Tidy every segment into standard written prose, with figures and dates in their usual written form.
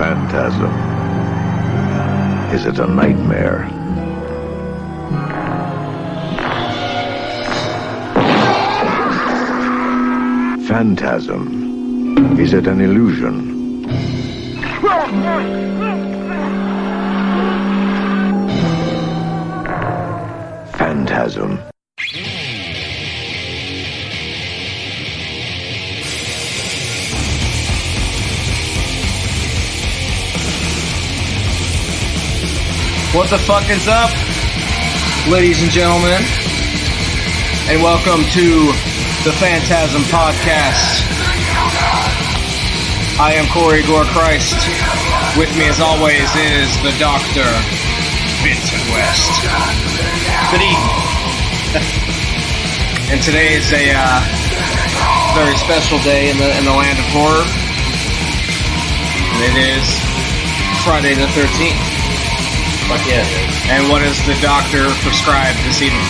phantasm? Is it a nightmare? Phantasm. Is it an illusion? Phantasm. What the fuck is up, ladies and gentlemen, and welcome to the FANTASM Podcast. I am Gorechrist. With me, as always, is the Dr. Vincent West. Good evening. And today is a very special day in the land of horror. And it is Friday the 13th. Fuck yeah, dude. And what does the doctor prescribe this evening?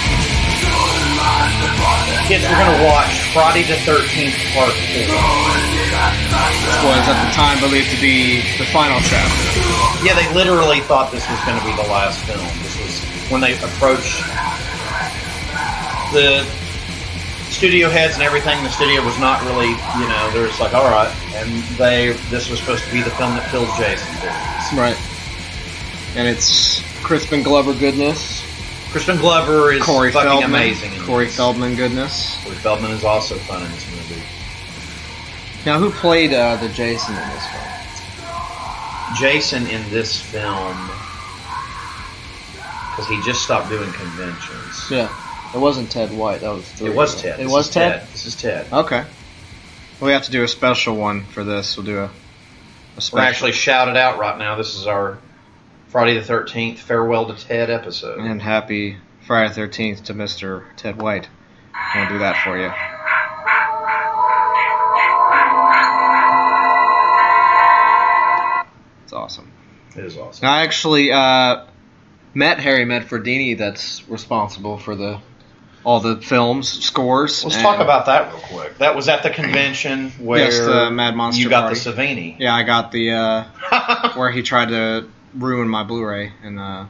Kids, we're going to watch Friday the 13th Part 4. This was at the time believed to be the final chapter. Yeah, they literally thought this was going to be the last film. This was when they approached the studio heads and everything. The studio was not really, they're just like, alright. And this was supposed to be the film that killed Jason. Right. And it's Crispin Glover goodness. Crispin Glover is Corey fucking Feldman. amazing. Corey Feldman goodness. Corey Feldman is also fun in this movie. Now, who played the Jason in this film? Jason in this film, because he just stopped doing conventions. Yeah. It wasn't Ted White. That was It was Ted. It was Ted? This is Ted. Okay. We have to do a special one for this. We'll do a special. We're actually shout it out right now. This is our Friday the 13th Farewell to Ted episode. And happy Friday the 13th to Mr. Ted White. I'll do that for you. It's awesome. It is awesome. I actually met Harry Medfordini, that's responsible for all the films, scores. Let's talk about that real quick. That was at the convention where the Mad Monster you got party. the Savini. Yeah, I got the where he tried to ruin my Blu-ray and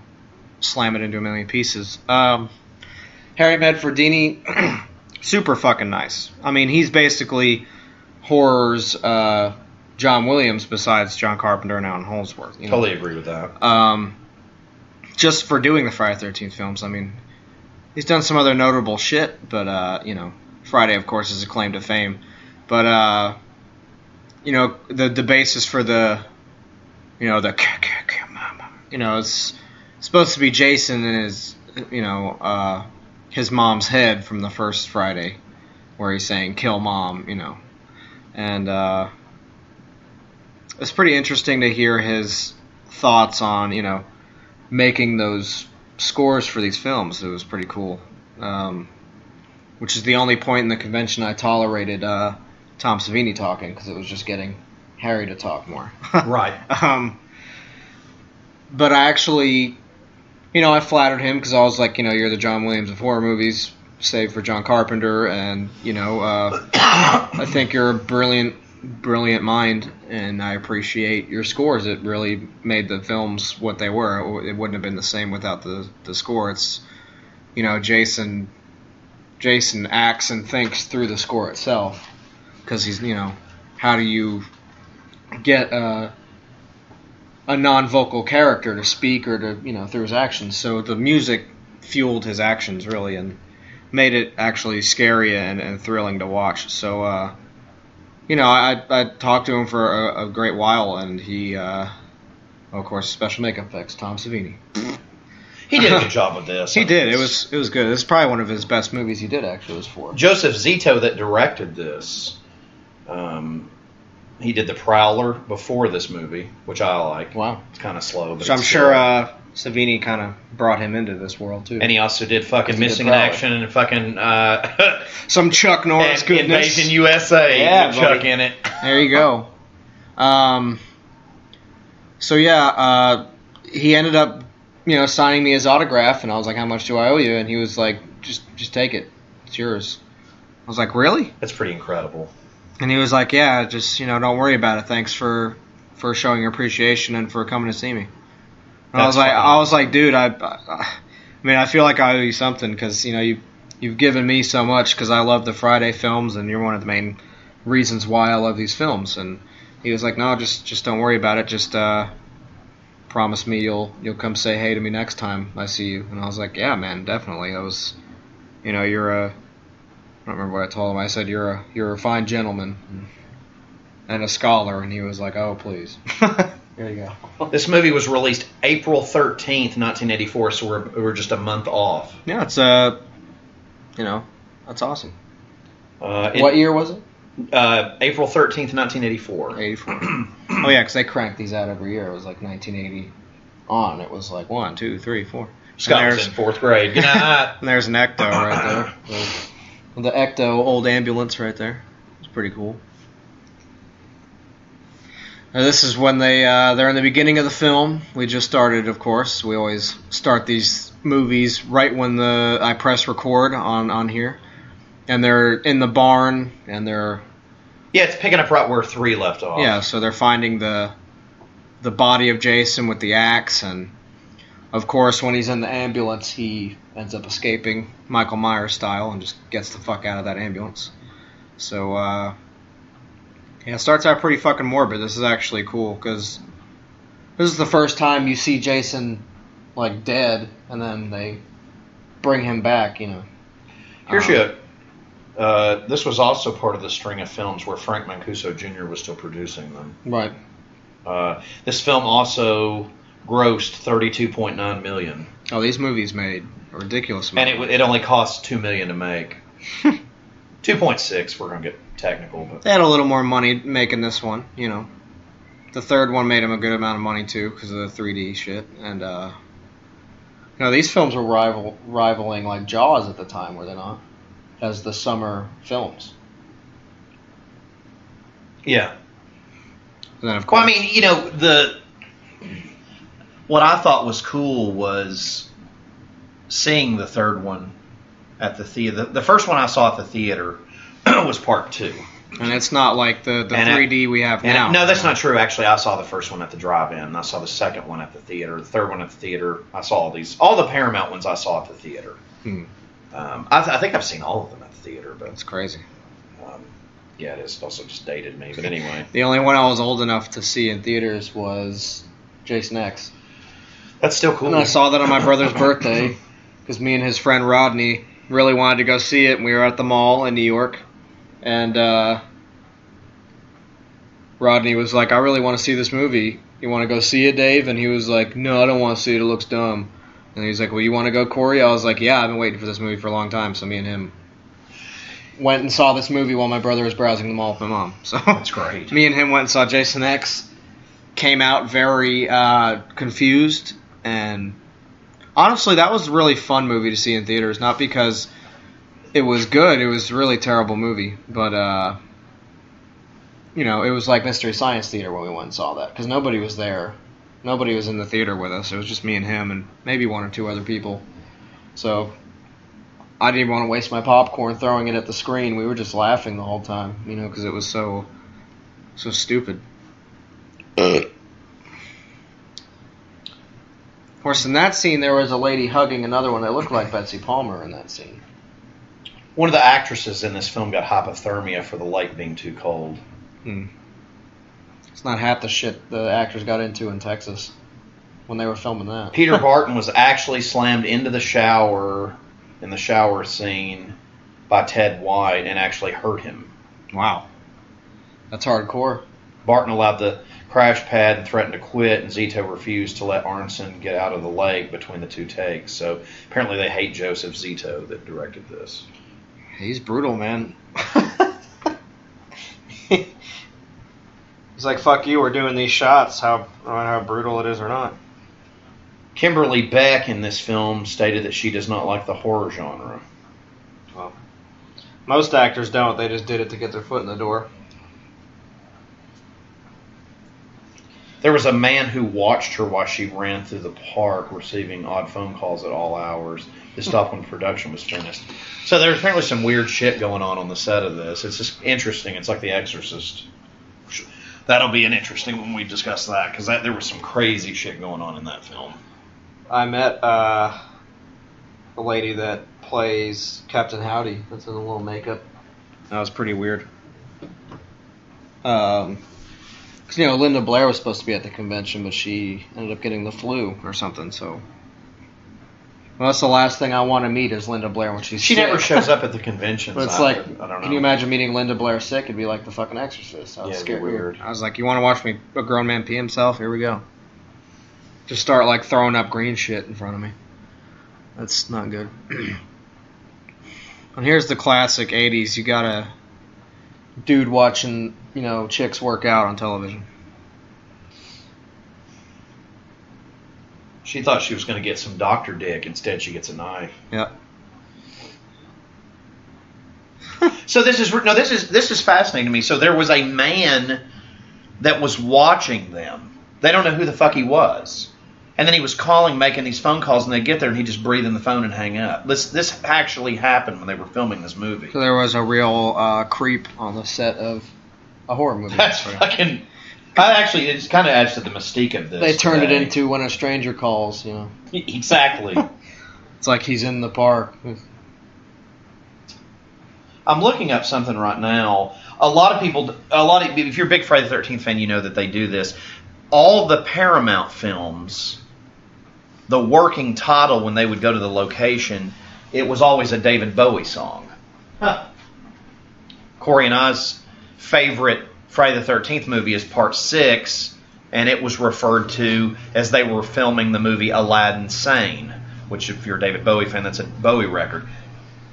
slam it into a million pieces. Harry Medfordini, super fucking nice. I mean, he's basically horror's John Williams besides John Carpenter and Alan Holdsworth. Totally agree with that. Just for doing the Friday the 13th films. I mean, he's done some other notable shit, but, Friday, of course, is a claim to fame. But, the basis for it's supposed to be Jason and his mom's head from the first Friday, where he's saying, kill mom, And, it's pretty interesting to hear his thoughts on, making those scores for these films. It was pretty cool. Which is the only point in the convention I tolerated Tom Savini talking, because it was just getting Harry to talk more. Right. But I actually, I flattered him because I was like, you're the John Williams of horror movies, save for John Carpenter, and, I think you're a brilliant mind, and I appreciate your scores. It really made the films what they were. It wouldn't have been the same without the score. It's, Jason acts and thinks through the score itself, because he's, how do you get a non-vocal character to speak or to, through his actions. So the music fueled his actions, really, and made it actually scary and thrilling to watch. So, I talked to him for a great while, and he, of course, special makeup effects, Tom Savini. He did a good job with this. He did. It was good. It was probably one of his best movies he did, actually, was for. Joseph Zito, that directed this, he did The Prowler before this movie, which I like. Wow. It's kind of slow. But so I'm sure Savini kind of brought him into this world, too. And he also did fucking Missing in Action and fucking... some Chuck Norris goodness. Invasion USA. Yeah, Chuck in it. There you go. He ended up, signing me his autograph, and I was like, how much do I owe you? And he was like, just take it. It's yours. I was like, really? That's pretty incredible. And he was like, yeah, just, don't worry about it. Thanks for for showing your appreciation and for coming to see me. And That's I was like, dude, I mean, I feel like I owe you something because you've given me so much because I love the Friday films and you're one of the main reasons why I love these films. And he was like, no, just don't worry about it. Just promise me you'll come say hey to me next time I see you. And I was like, yeah, man, definitely. I was, you're a, I don't remember what I told him. I said you're a fine gentleman and a scholar. And he was like, oh, please. There you go. This movie was released April 13th, 1984, so we're just a month off. Yeah, it's that's awesome. What year was it? April 13th, 1984. 84. Oh yeah, because they cranked these out every year. It was like 1980 on. It was like 1, 2, 3, 4. Scott was in 4th grade. Good night. And there's an Ecto right there. The Ecto old ambulance right there. It's pretty cool. Now, this is when they're in the beginning of the film. We just started, of course. We always start these movies right when I press record on here. And they're in the barn, and they're... Yeah, it's picking up right where 3 left off. Yeah, so they're finding the body of Jason with the axe, and of course, when he's in the ambulance, he ends up escaping Michael Myers style and just gets the fuck out of that ambulance. So, yeah, it starts out pretty fucking morbid. This is actually cool, because this is the first time you see Jason, like, dead, and then they bring him back, Here's this was also part of the string of films where Frank Mancuso Jr. was still producing them. Right. This film also grossed $32.9 million. Oh, these movies made a ridiculous amount. And it only cost $2 million to make. 2.6, we're going to get technical. But they had a little more money making this one, The third one made them a good amount of money, too, because of the 3D shit. And, these films were rivaling, like, Jaws at the time, were they not? As the summer films. Yeah. And then, of course... Well, I mean, what I thought was cool was seeing the third one at the theater. The first one I saw at the theater was part 2. And it's not like the 3D we have now. No, that's not true. Actually, I saw the first one at the drive-in. I saw the second one at the theater. The third one at the theater. I saw all the Paramount ones I saw at the theater. I think I've seen all of them at the theater. But that's crazy. Yeah, it is. Also just dated me. But anyway. The only one I was old enough to see in theaters was Jason X. That's still cool. And I saw that on my brother's birthday because me and his friend Rodney really wanted to go see it. And we were at the mall in New York. And Rodney was like, I really want to see this movie. You want to go see it, Dave? And he was like, no, I don't want to see it. It looks dumb. And he's like, well, you want to go, Corey? I was like, yeah, I've been waiting for this movie for a long time. So me and him went and saw this movie while my brother was browsing the mall with my mom. So that's great. Me and him went and saw Jason X. Came out very confused. And honestly, that was a really fun movie to see in theaters. Not because it was good. It was a really terrible movie. But, it was like Mystery Science Theater when we went and saw that. Because nobody was there. Nobody was in the theater with us. It was just me and him and maybe 1 or 2 other people. So I didn't want to waste my popcorn throwing it at the screen. We were just laughing the whole time, because it was so stupid. Of course, in that scene, there was a lady hugging another one that looked like Betsy Palmer in that scene. One of the actresses in this film got hypothermia for the light being too cold. It's not half the shit the actors got into in Texas when they were filming that. Peter Barton was actually slammed into the shower in the shower scene by Ted White and actually hurt him. Wow. That's hardcore. Barton allowed the crash pad and threatened to quit, and Zito refused to let Arneson get out of the lake between the 2 takes. So apparently they hate Joseph Zito that directed this. He's brutal, man. He's like, fuck you, we're doing these shots, how brutal it is or not. Kimberly Beck in this film stated that she does not like the horror genre. Well, most actors don't. They just did it to get their foot in the door. There was a man who watched her while she ran through the park, receiving odd phone calls at all hours. This stopped when production was finished. So there's apparently some weird shit going on the set of this. It's just interesting. It's like The Exorcist. That'll be an interesting when we discuss that, because there was some crazy shit going on in that film. I met a lady that plays Captain Howdy. That's in a little makeup. That was pretty weird. Because, Linda Blair was supposed to be at the convention, but she ended up getting the flu or something, so... Well, that's the last thing I want to meet is Linda Blair when she's sick. She never shows up at the conventions. But it's I like, don't know. Can you imagine meeting Linda Blair sick? It'd be like the fucking Exorcist. I was scared. Weird. I was like, you want to watch me a grown man pee himself? Here we go. Just start like throwing up green shit in front of me. That's not good. And here's the classic 80s. You got a dude watching, chicks work out on television. She thought she was going to get some doctor dick. Instead, she gets a knife. Yep. So this is fascinating to me. So there was a man that was watching them. They don't know who the fuck he was. And then he was making these phone calls, and they get there, and he just breathe in the phone and hang up. This actually happened when they were filming this movie. So there was a real creep on the set of a horror movie. That's fucking... it kind of adds to the mystique of this. They turned it into When a Stranger Calls, Exactly. It's like he's in the park. I'm looking up something right now. If you're a big Friday the 13th fan, you know that they do this. All the Paramount films, the working title when they would go to the location, it was always a David Bowie song. Huh. Corey and I's favorite Friday the 13th movie is Part 6, and it was referred to as they were filming the movie Aladdin Sane, which if you're a David Bowie fan, that's a Bowie record.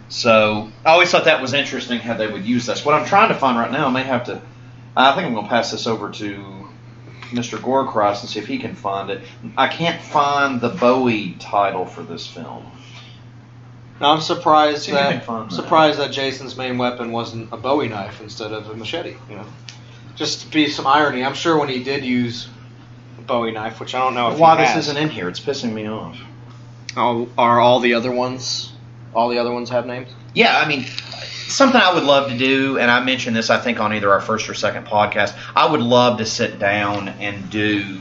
So I always thought that was interesting how they would use this. What I'm trying to find right now, I think I'm going to pass this over to Mr. Gorechrist and see if he can find it. I can't find the Bowie title for this film. Now, I'm surprised that Jason's main weapon wasn't a Bowie knife instead of a machete, Just to be some irony. I'm sure when he did use a Bowie knife, which I don't know if why this isn't in here. It's pissing me off. Oh, are all the other ones have names? Yeah, something I would love to do, and I mentioned this, I think, on either our first or second podcast. I would love to sit down and do...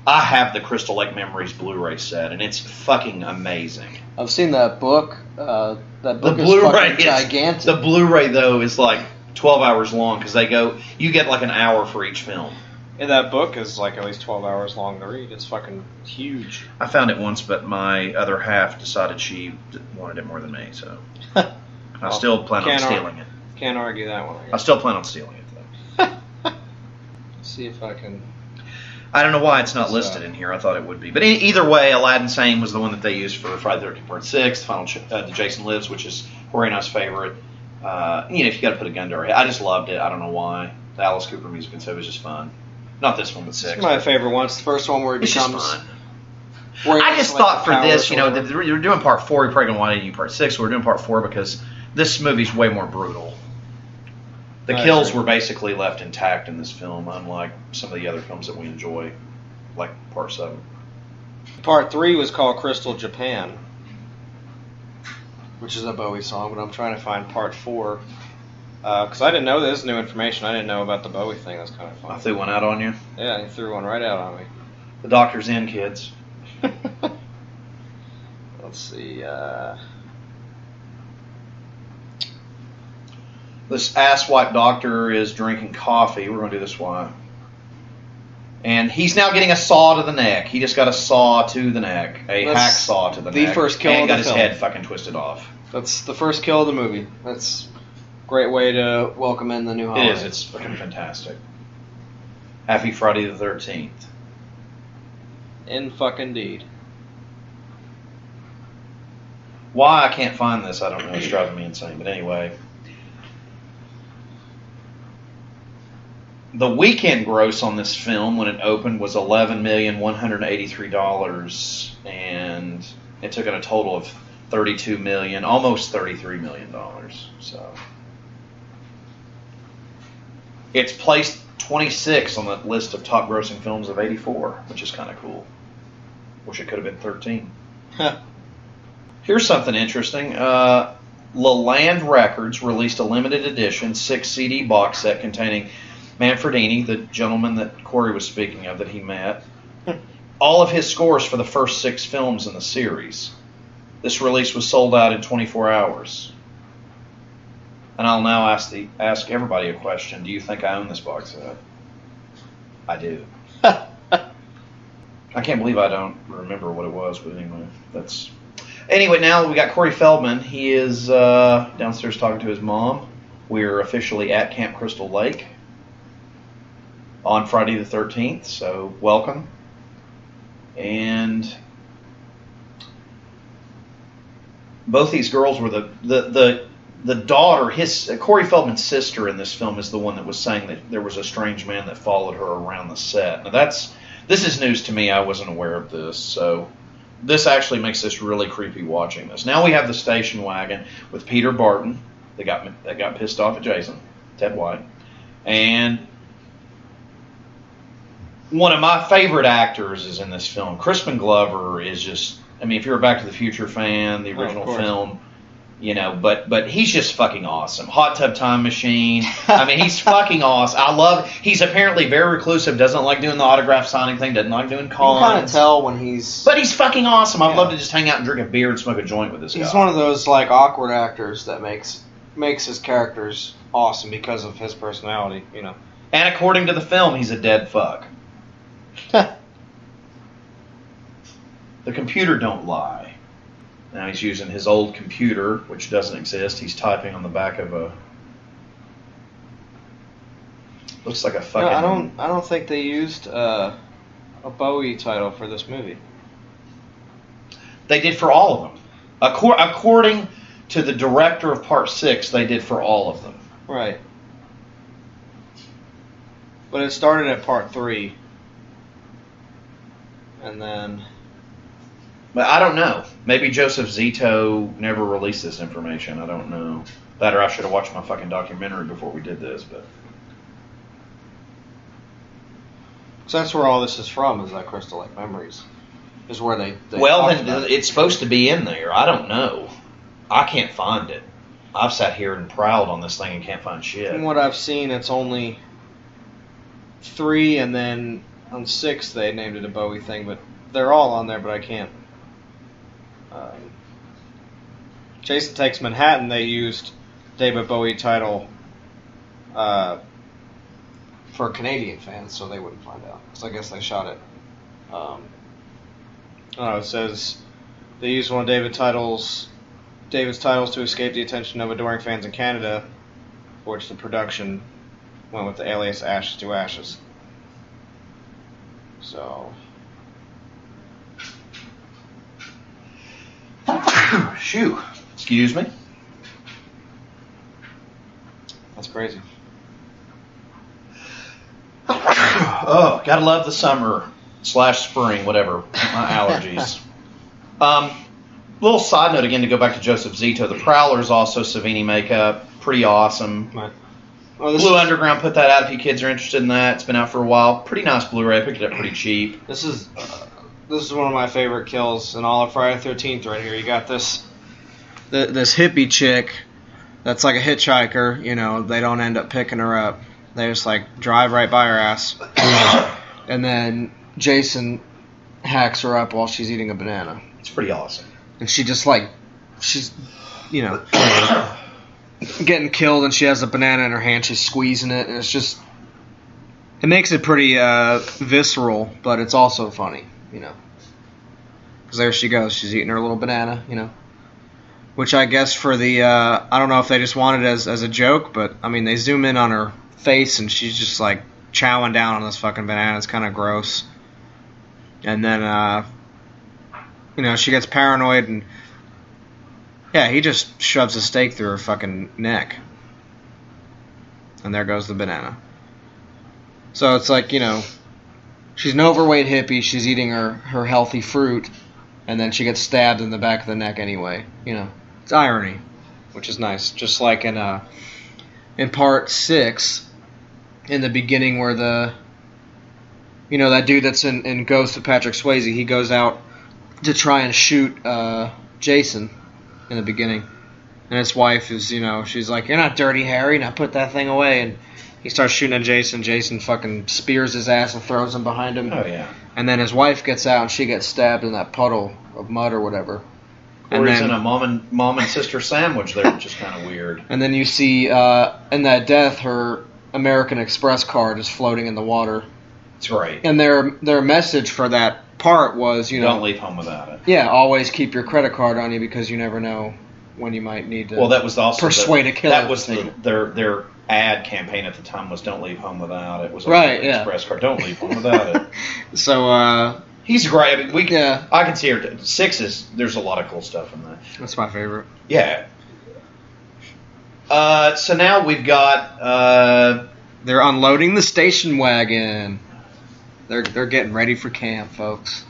I have the Crystal Lake Memories Blu-ray set, and it's fucking amazing. I've seen that book. That book the is Blu-ray fucking gigantic. The Blu-ray, though, is like 12 hours long, because you get like an hour for each film. And that book is like at least 12 hours long to read. It's fucking huge. I found it once, but my other half decided she wanted it more than me, so... I still plan on stealing it. Can't argue that one. I still plan on stealing it, though. Let's see if I can... I don't know why it's not listed in here. I thought it would be. But either way, Aladdin Sane was the one that they used for Friday the 13th Part 6, the Jason Lives, which is Corey and I's favorite. If you got to put a gun to her head. I just loved it. I don't know why. The Alice Cooper music and so it was just fun. Not this one, but 6. It's my favorite one. It's the first one where he becomes... It's just fun. I just thought for this, you're doing Part 4, you're probably going to want to do Part 6. We're doing Part 4 because this movie's way more brutal. The kills were basically left intact in this film, unlike some of the other films that we enjoy, like Part 7. Part 3 was called Crystal Japan, which is a Bowie song, but I'm trying to find Part 4. Because I didn't know this is new information. I didn't know about the Bowie thing. That's kind of fun. I threw one out on you? Yeah, you threw one right out on me. The doctor's in, kids. Let's see. This asswipe doctor is drinking coffee. We're going to do this while. And he's now getting a saw to the neck. He just got a saw to the neck. Hacksaw to the neck. The first kill and of the film. got his head fucking twisted off. That's the first kill of the movie. That's a great way to welcome in the new holiday. It is. It's fucking fantastic. Happy Friday the 13th. In fucking deed. Why I can't find this, I don't know. It's driving me insane. But anyway. The weekend gross on this film when it opened was $11,183,000, and it took in a total of $32 million, almost $33 million. So it's placed 26 on the list of top grossing films of '84, which is kind of cool. Wish it could have been 13. Here's something interesting. LaLand Records released a limited edition 6 CD box set containing Manfredini, the gentleman that Corey was speaking of that he met, all of his scores for the first 6 films in the series. This release was sold out in 24 hours. And I'll now ask everybody a question. Do you think I own this box set? I do. I can't believe I don't remember what it was, but anyway, that's... Anyway, now we got Corey Feldman. He is downstairs talking to his mom. We're officially at Camp Crystal Lake on Friday the 13th, so welcome. And both these girls were the daughter, Corey Feldman's sister in this film is the one that was saying that there was a strange man that followed her around the set. Now this is news to me. I wasn't aware of this, so this actually makes this really creepy watching this. Now we have the station wagon with Peter Barton that got pissed off at Jason, Ted White, and one of my favorite actors is in this film. Crispin Glover is just, I mean, if you're a Back to the Future fan, the original film, you know, but he's just fucking awesome. Hot Tub Time Machine. I mean, he's fucking awesome. He's apparently very reclusive, doesn't like doing the autograph signing thing, doesn't like doing cons. You can kind of tell when he's... But he's fucking awesome. I'd love to just hang out and drink a beer and smoke a joint with this guy. He's one of those, like, awkward actors that makes his characters awesome because of his personality, you know. And according to the film, he's a dead fuck. The computer don't lie. Now he's using his old computer, which doesn't exist. He's typing on the back of a... Looks like a fucking... No, I don't think they used a Bowie title for this movie. They did for all of them. According to the director of Part 6, they did for all of them. Right. But it started at Part 3. And then... But I don't know. Maybe Joseph Zito never released this information. I don't know. That or I should have watched my fucking documentary before we did this. But so that's where all this is from, is that Crystal Lake Memories. Is where they well, then it's supposed to be in there. I don't know. I can't find it. I've sat here and prowled on this thing and can't find shit. From what I've seen, it's only 3, and then on 6 they named it a Bowie thing, but they're all on there, but I can't. Jason Takes Manhattan, they used David Bowie title for Canadian fans, so they wouldn't find out. Because I guess they shot it. I don't know, it says they used one of David's titles to escape the attention of adoring fans in Canada, for which the production went with the alias Ashes to Ashes. So... Shoo. Excuse me. That's crazy. Oh, gotta love the summer / spring, whatever. My allergies. Little side note again to go back to Joseph Zito. The Prowler's also Savini makeup. Pretty awesome. Right. Blue Underground put that out if you kids are interested in that. It's been out for a while. Pretty nice Blu-ray. I picked it up pretty cheap. This is one of my favorite kills in all of Friday the 13th right here. You got this hippie chick that's like a hitchhiker. You know, they don't end up picking her up. They just like drive right by her ass. And then Jason hacks her up while she's eating a banana. It's pretty awesome. And she just like, she's, you know, getting killed, and she has a banana in her hand. She's squeezing it, and it's just, it makes it pretty visceral, but it's also funny, you know. Because there she goes. She's eating her little banana, you know. Which I guess for the, I don't know if they just wanted it as a joke, but, I mean, they zoom in on her face, and she's just, like, chowing down on this fucking banana. It's kind of gross. And then, you know, she gets paranoid, and, yeah, he just shoves a stake through her fucking neck. And there goes the banana. So it's like, you know, she's an overweight hippie, she's eating her healthy fruit, and then she gets stabbed in the back of the neck anyway, you know. It's irony, which is nice. Just like in part 6, in the beginning where the, you know, that dude that's in Ghost with Patrick Swayze, he goes out to try and shoot Jason in the beginning. And his wife is, you know, she's like, "You're not Dirty Harry, now put that thing away." And He starts shooting at Jason. Jason fucking spears his ass and throws him behind him. Oh, yeah. And then his wife gets out and she gets stabbed in that puddle of mud or whatever. Or he's in a mom and sister sandwich there, which is kind of weird. And then you see in that death, her American Express card is floating in the water. That's right. And their message for that part was, don't leave home without it. Yeah, always keep your credit card on you because you never know when you might need to. Well, that was also persuade a killer. That was their ad campaign at the time was "Don't leave home without it." It was right. Yeah. Express card. Don't leave home without it. So he's great. I mean, yeah. I can see her. 6 is there's a lot of cool stuff in that. That's my favorite. Yeah. So now we've got. They're unloading the station wagon. They're getting ready for camp, folks.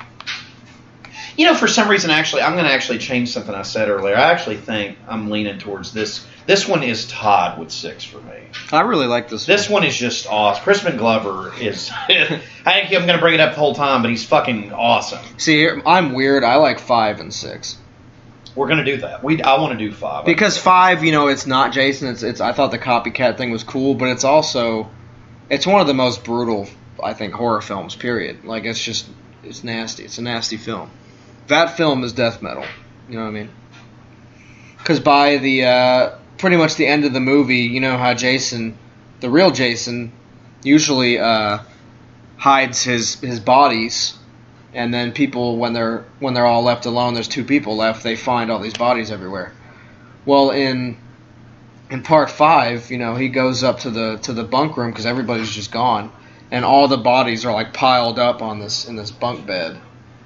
For some reason, actually, I'm going to actually change something I said earlier. I actually think I'm leaning towards this. This one is tied with 6 for me. I really like this one. This one is just awesome. Crispin Glover is... I think I'm going to bring it up the whole time, but he's fucking awesome. See, I'm weird. I like 5 and 6. We're going to do that. I want to do 5. Because 5, it's not Jason. It's. I thought the copycat thing was cool, but it's also... It's one of the most brutal, I think, horror films, period. Like, it's nasty. It's a nasty film. That film is death metal. You know what I mean? Because by the pretty much the end of the movie, you know how Jason, the real Jason, usually hides his bodies, and then people when they're all left alone, there's 2 people left. They find all these bodies everywhere. Well, in part 5, he goes up to the bunk room because everybody's just gone, and all the bodies are like piled up in this bunk bed.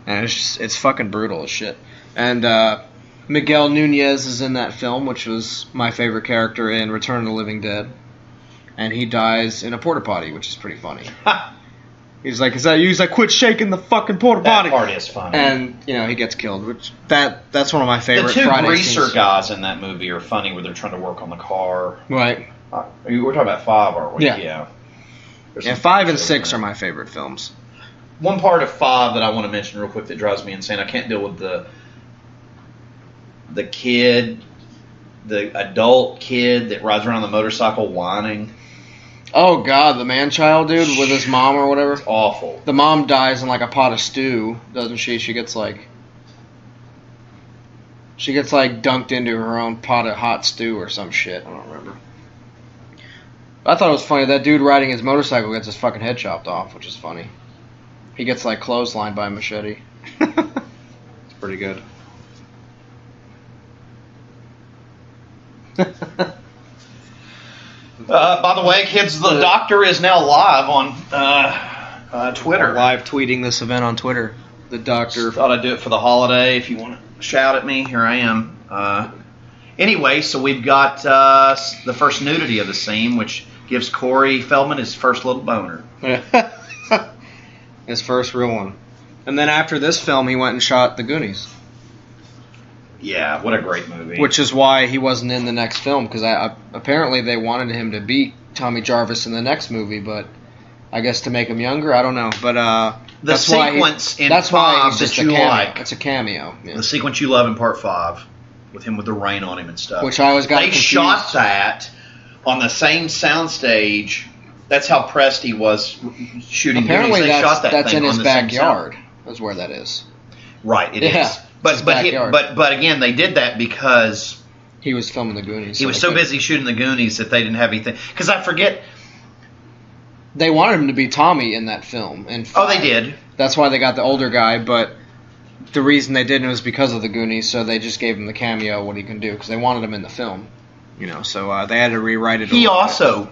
And it's fucking brutal as shit. And Miguel Nunez is in that film, which was my favorite character in Return of the Living Dead. And he dies in a porta potty, which is pretty funny. He's like, "Is that you?" He's like, "Quit shaking the fucking porta potty." That part is funny. And he gets killed, which that's one of my favorite. The 2 Friday greaser scenes. guys in that movie are funny, where they're trying to work on the car. Right. We're talking about 5, aren't we? Yeah. Yeah. 5 and 6 are my favorite films. One part of 5 that I want to mention real quick that drives me insane. I can't deal with the kid, the adult kid that rides around on the motorcycle whining. Oh God, the man-child dude with his mom or whatever. It's awful. The mom dies in like a pot of stew, doesn't she? She gets like dunked into her own pot of hot stew or some shit. I don't remember. I thought it was funny. That dude riding his motorcycle gets his fucking head chopped off, which is funny. He gets like clotheslined by a machete. It's pretty good. By the way, kids, the doctor is now live on Twitter. Live tweeting this event on Twitter. The doctor. Just thought I'd do it for the holiday. If you want to shout at me, here I am. Anyway, so we've got the first nudity of the scene, which gives Corey Feldman his first little boner. His first real one. And then after this film, he went and shot The Goonies. Yeah, what a great movie. Which is why he wasn't in the next film, because apparently they wanted him to beat Tommy Jarvis in the next movie, but I guess to make him younger, I don't know. But the that's sequence why in that's 5 why he's just that you a cameo. like. It's a cameo. Yeah. The sequence you love in part 5, with him with the rain on him and stuff. Which I always got They confused. shot that on the same soundstage. That's how pressed he was shooting. Apparently Goonies. They shot that that's thing in his on the same backyard. Is where that is. Right, it is. Yeah, But his but backyard. but again, they did that because He was filming The Goonies. he was so busy shooting the Goonies that they didn't have anything. Because I forget. They wanted him to be Tommy in that film. And Oh, they did. That's why they got the older guy, but the reason they didn't was because of The Goonies, so they just gave him the cameo, what he can do, because they wanted him in the film. So they had to rewrite it. He also,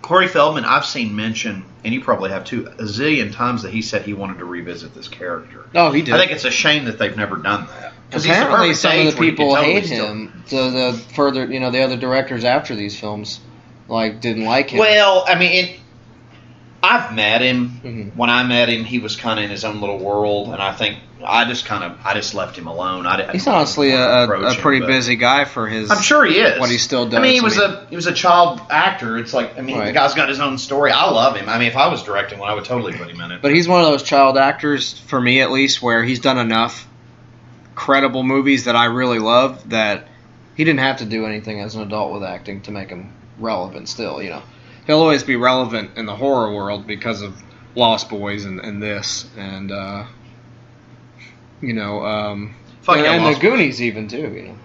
Corey Feldman, I've seen mention, and you probably have too, a zillion times that he said he wanted to revisit this character. Oh, he did. I think it's a shame that they've never done that. 'Cause he's the Apparently, perfect some age of the where he could people totally hate still- him. The further, the other directors after these films, didn't like him. Well, I mean, I've met him. Mhm. When I met him, he was kind of in his own little world, and I think I just left him alone. He's honestly a pretty but busy guy for his. I'm sure he is. What he still does. I mean, he was a child actor. It's like, the Right. guy's got his own story. I love him. I mean, if I was directing one, I would totally put him in it. But he's one of those child actors, for me at least, where he's done enough credible movies that I really love that he didn't have to do anything as an adult with acting to make him relevant still, he'll always be relevant in the horror world because of Lost Boys and this and and the Goonies even too.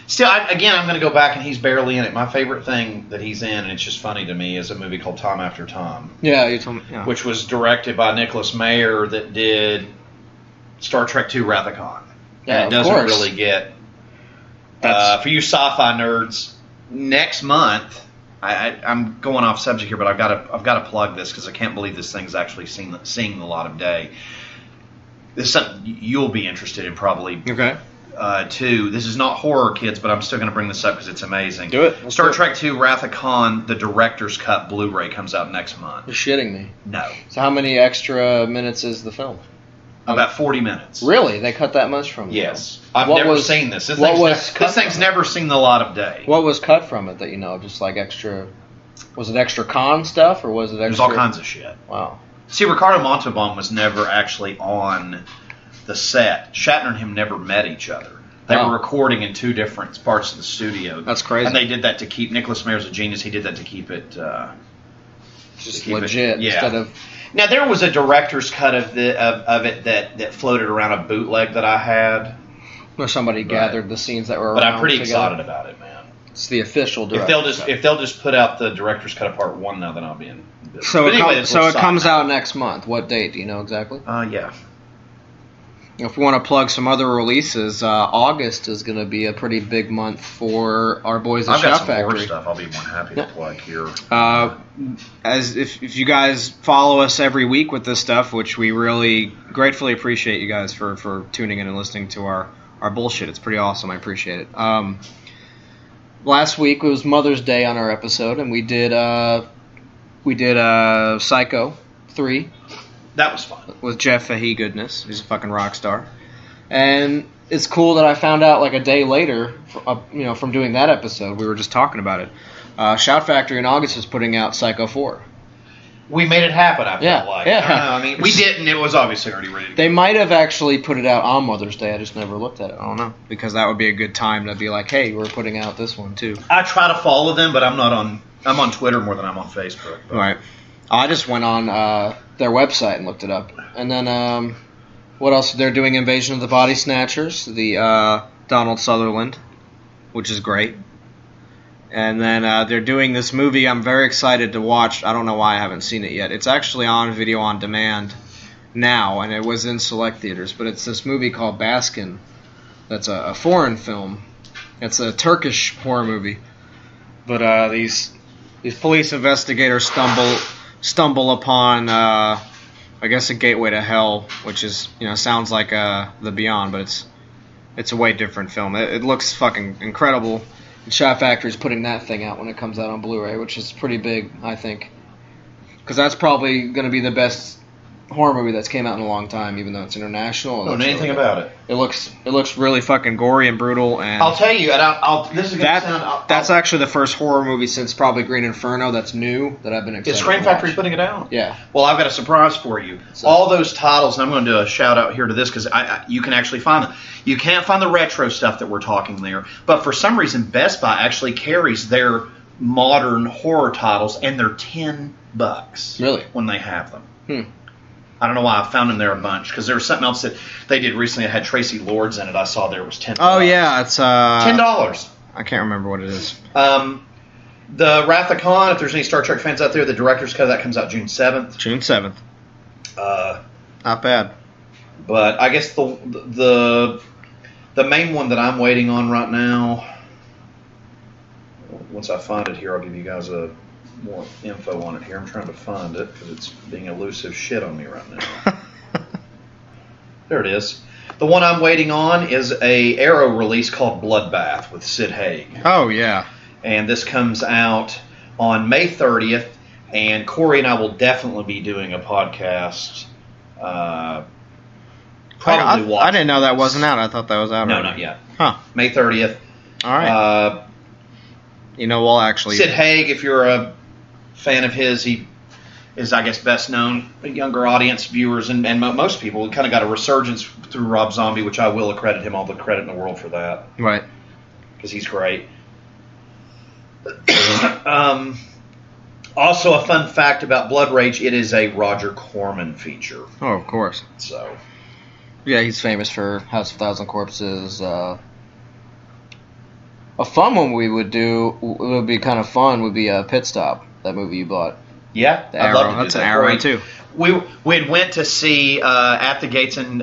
Still, I'm going to go back, and he's barely in it. My favorite thing that he's in, and it's just funny to me, is a movie called Tom After Tom. Yeah, you told me. Yeah. Which was directed by Nicholas Meyer that did Star Trek II Wrath of Khan. Yeah, and it doesn't really get... for you sci-fi nerds, next month... I'm going off subject here, but I've got to plug this because I can't believe this thing's actually seeing the light of day. This is something you'll be interested in probably. Okay. Too. This is not horror, kids, but I'm still going to bring this up because it's amazing. Do it. Star Trek II Wrath of Khan, the director's cut Blu-ray comes out next month. You're shitting me. No. So how many extra minutes is the film? About 40 minutes. Really? They cut that much from it? Yes. I've never seen this. This thing's never seen the light of day. What was cut from it that just like extra... Was it extra Khan stuff or was it extra... There's all kinds of shit. Wow. See, Ricardo Montalban was never actually on the set. Shatner and him never met each other. They were recording in two different parts of the studio. That's crazy. And they did that to keep... Nicholas Meyer's a genius. He did that to keep it... just legit instead of... Now, there was a director's cut of it that floated around a bootleg that I had. Where somebody gathered the scenes that were around. But I'm pretty excited about it, man. It's the official director's cut. If they'll just put out the director's cut of part 1 now, then I'll be in business. So it comes out next month. What date? Do you know exactly? Yeah. If we want to plug some other releases, August is going to be a pretty big month for our boys at Shout Factory. I've got some more stuff I'll be more happy to plug here. If you guys follow us every week with this stuff, which we really gratefully appreciate you guys for tuning in and listening to our bullshit. It's pretty awesome. I appreciate it. Last week was Mother's Day on our episode, and we did Psycho 3. That was fun. With Jeff Fahey goodness. He's a fucking rock star. And it's cool that I found out like a day later, from doing that episode. We were just talking about it. Shout Factory in August is putting out Psycho 4. We made it happen, I felt like. Yeah. I don't know, I mean, we didn't. It was obviously already ready to go. They might have actually put it out on Mother's Day. I just never looked at it. I don't know. Because that would be a good time to be like, hey, we're putting out this one too. I try to follow them, but I'm on Twitter more than I'm on Facebook. But. Right. I just went on their website and looked it up. And then, what else? They're doing Invasion of the Body Snatchers, the Donald Sutherland, which is great. And then they're doing this movie I'm very excited to watch. I don't know why I haven't seen it yet. It's actually on video on demand now, and it was in select theaters. But it's this movie called Baskin that's a foreign film. It's a Turkish horror movie. But these police investigators stumble upon, I guess, a gateway to hell, which is, sounds like The Beyond, but it's a way different film. It looks fucking incredible. And Shout Factory's putting that thing out when it comes out on Blu-ray, which is pretty big, I think. Because that's probably going to be the best horror movie that's came out in a long time, even though it's international. I don't know anything about it. It looks really fucking gory and brutal. And I'll tell you, and this is going to sound... That's actually the first horror movie since probably Green Inferno that's new that I've been excited to watch. Is Scream Factory putting it out? Yeah. Well, I've got a surprise for you. So, all those titles, and I'm going to do a shout out here to this because you can actually find them. You can't find the retro stuff that we're talking there, but for some reason Best Buy actually carries their modern horror titles, and they're $10. Really? When they have them. I don't know why I found them there a bunch, because there was something else that they did recently that had Tracy Lords in it. I saw there was $10. Oh, yeah, it's... $10. I can't remember what it is. The Wrath of Khan, if there's any Star Trek fans out there, the director's cut of that comes out June 7th. June 7th. Not bad. But I guess the main one that I'm waiting on right now, once I find it here, I'll give you guys more info on it here. I'm trying to find it because it's being elusive shit on me right now. There it is. The one I'm waiting on is a Arrow release called Bloodbath with Sid Haig. Oh, yeah. And this comes out on May 30th, and Corey and I will definitely be doing a podcast. Probably I didn't know that wasn't out. I thought that was out already. No, not yet. Huh. May 30th. All right. We'll actually... Sid Haig, if you're a fan of his, he is, I guess, best known younger audience viewers and most people. He kind of got a resurgence through Rob Zombie, which I will accredit him all the credit in the world for that. Right. Because he's great. Also, a fun fact about Blood Rage, it is a Roger Corman feature. Oh, of course. So, yeah, he's famous for House of Thousand Corpses. A fun one we would do, it would be kind of fun, would be Pit Stop, that movie you bought. Yeah, I'd love to do That's that. an Arrow, too. We went to see At the Gates and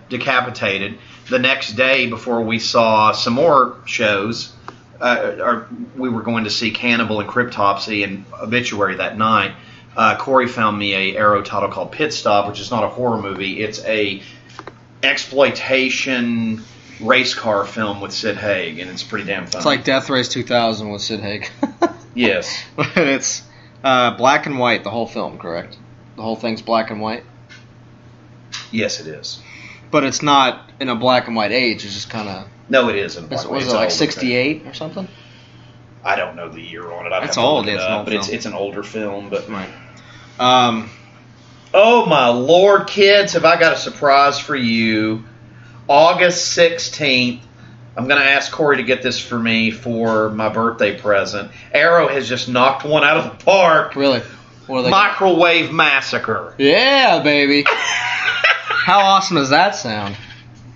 Decapitated the next day before we saw some more shows. We were going to see Cannibal and Cryptopsy and Obituary that night. Corey found me a Arrow title called Pit Stop, which is not a horror movie. It's a exploitation race car film with Sid Haig, and it's pretty damn fun. It's like Death Race 2000 with Sid Haig. Yes. But it's black and white, the whole film, correct? The whole thing's black and white? Yes, it is. But it's not in a black and white age, it's just kind of... No, it is in black and white. Was it like 68 or something? I don't know the year on it. It's old, it's an old but film. it's an older film. But Right. Oh my Lord, kids! Have I got a surprise for you? August 16th. I'm going to ask Corey to get this for me for my birthday present. Arrow has just knocked one out of the park. Really? What are they? Microwave Massacre. Yeah, baby. How awesome does that sound?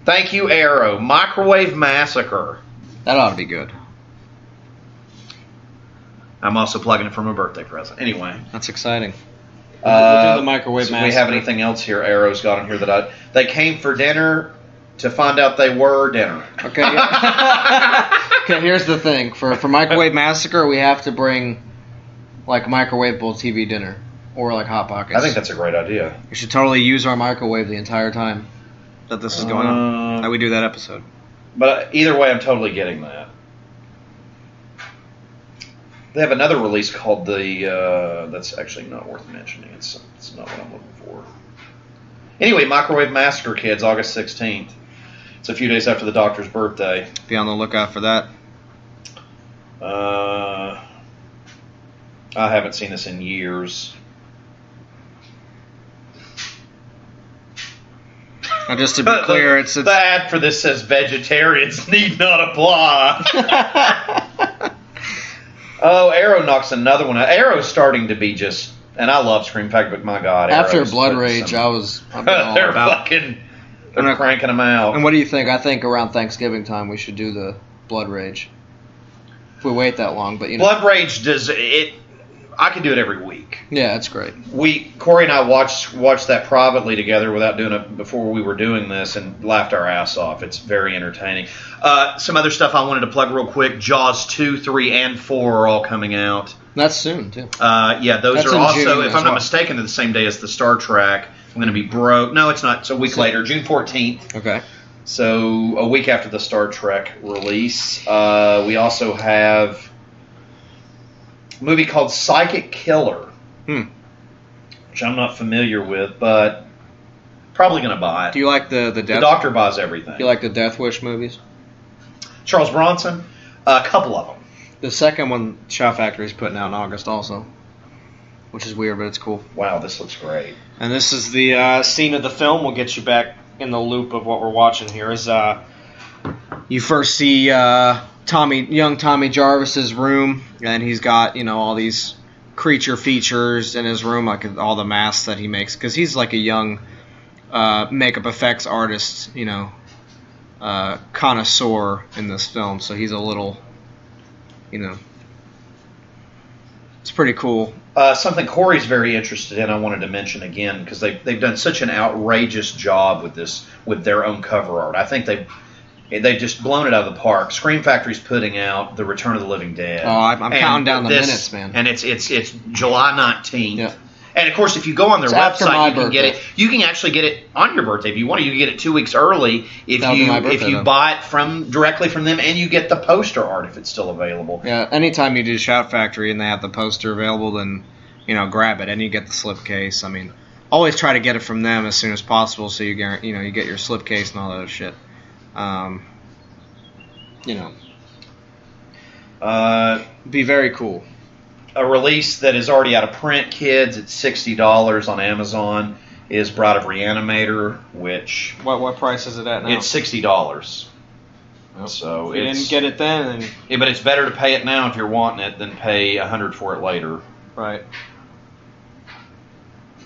Thank you, Arrow. Microwave Massacre. That ought to be good. I'm also plugging it for my birthday present. Anyway. That's exciting. We'll do the Microwave Do Massacre. we have anything else here Arrow's got on here that they came for dinner to find out they were dinner. Okay. Okay, here's the thing. For Microwave Massacre, we have to bring like microwavable TV dinner or like Hot Pockets. I think that's a great idea. We should totally use our microwave the entire time that this is going on. That we do that episode. But either way, I'm totally getting that. They have another release called the... that's actually not worth mentioning. It's not what I'm looking for. Anyway, Microwave Massacre, kids, August 16th. It's a few days after the doctor's birthday. Be on the lookout for that. I haven't seen this in years. Now, just to be clear, it's the ad for this says vegetarians need not apply. Oh, Arrow knocks another one out. Arrow's starting to be just, and I love Scream Factory, but my God, after Arrow's Blood Rage, I've been all they're about. they're cranking them out. And what do you think? I think around Thanksgiving time we should do the Blood Rage. If we wait that long, but Blood Rage does it. I could do it every week. Yeah, that's great. Corey and I watched that privately together without doing it before we were doing this and laughed our ass off. It's very entertaining. Some other stuff I wanted to plug real quick. Jaws 2, 3, and 4 are all coming out. That's soon, too. Yeah, those That's are in also, June if as I'm not well. mistaken, they're the same day as the Star Trek. I'm going to be broke. No, it's not. It's a week later, June 14th. Okay. So a week after the Star Trek release. We also have a movie called Psychic Killer, which I'm not familiar with, but probably going to buy it. Do you like the The Death? Doctor buys everything. Do you like the Death Wish movies? Charles Bronson? A couple of them. The second one, Shout Factory's putting out in August also, which is weird, but it's cool. Wow, this looks great. And this is the scene of the film. We'll get you back in the loop of what we're watching here. Is you first see young Tommy Jarvis's room, and he's got all these creature features in his room, like all the masks that he makes, because he's like a young makeup effects artist, connoisseur in this film. So he's a little, it's pretty cool. Something Corey's very interested in, I wanted to mention again, because they've done such an outrageous job with their own cover art. I think they've just blown it out of the park. Scream Factory's putting out The Return of the Living Dead. Oh, I'm counting down the minutes, man. And it's July 19th. Yeah. And of course, if you go on their It's after my website, you can get it. You can actually get it on your birthday if you want to. You can get it 2 weeks early if you buy it directly from them, and you get the poster art if it's still available. Yeah, anytime you do Shout Factory and they have the poster available, then grab it and you get the slipcase. I mean, always try to get it from them as soon as possible, so you get your slipcase and all that other shit. Be very cool. A release that is already out of print, kids. It's $60 on Amazon. Is Bride of Reanimator, which What price is it at now? it's $60. So if you didn't get it then, but it's better to pay it now if you're wanting it than pay $100 for it later. Right.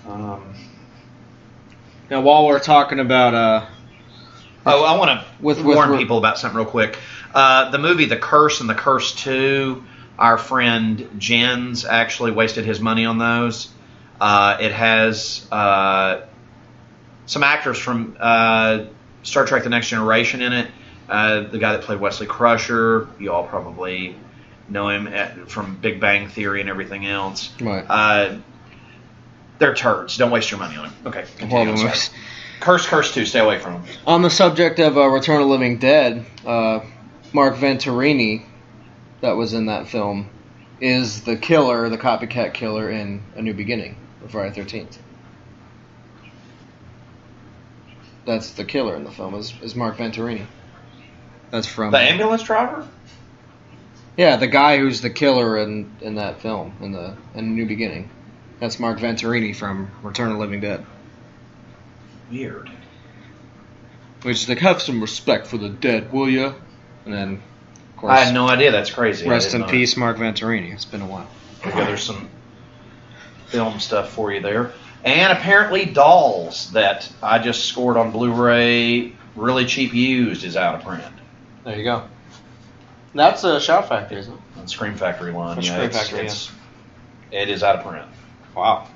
Now, while we're talking about... I want to warn people about something real quick. The movie The Curse and The Curse 2, our friend Jens actually wasted his money on those. It has some actors from Star Trek The Next Generation in it. The guy that played Wesley Crusher, you all probably know him from Big Bang Theory and everything else. Right. They're turds. Don't waste your money on them. Okay, continue. Horrible. Curse 2, stay away from them. On the subject of Return of the Living Dead, Mark Venturini, that was in that film, is the killer, the copycat killer in A New Beginning, of Friday the 13th. That's the killer in the film, is Mark Venturini. That's from... The ambulance driver? Yeah, the guy who's the killer in that film, in A New Beginning. That's Mark Venturini from Return of the Living Dead. Weird. Which is like, have some respect for the dead, will ya? And then, of course... I had no idea. That's crazy. Rest in peace, Mark Venturini. It's been a while. Okay, there's some film stuff for you there. And apparently Dolls, that I just scored on Blu-ray, really cheap used, is out of print. There you go. That's a Shout Factory, isn't it? On Scream Factory line. Scream Factory, It is out of print. Wow.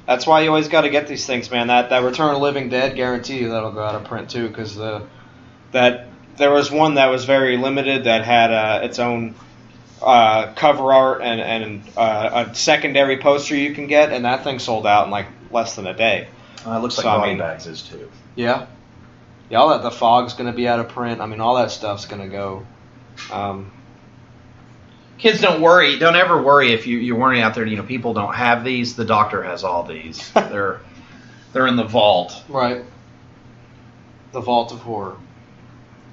That's why you always got to get these things, man. That Return of the Living Dead, guarantee you that'll go out of print too, because there was one that was very limited that had its own cover art and a secondary poster you can get, and that thing sold out in like less than a day. It looks like Body Bags is too. Yeah. Yeah, all that. The Fog's going to be out of print. I mean, all that stuff's going to go. Kids, don't worry. Don't ever worry if you're worrying out there. You know, people don't have these. The doctor has all these. They're in the vault. Right. The vault of horror.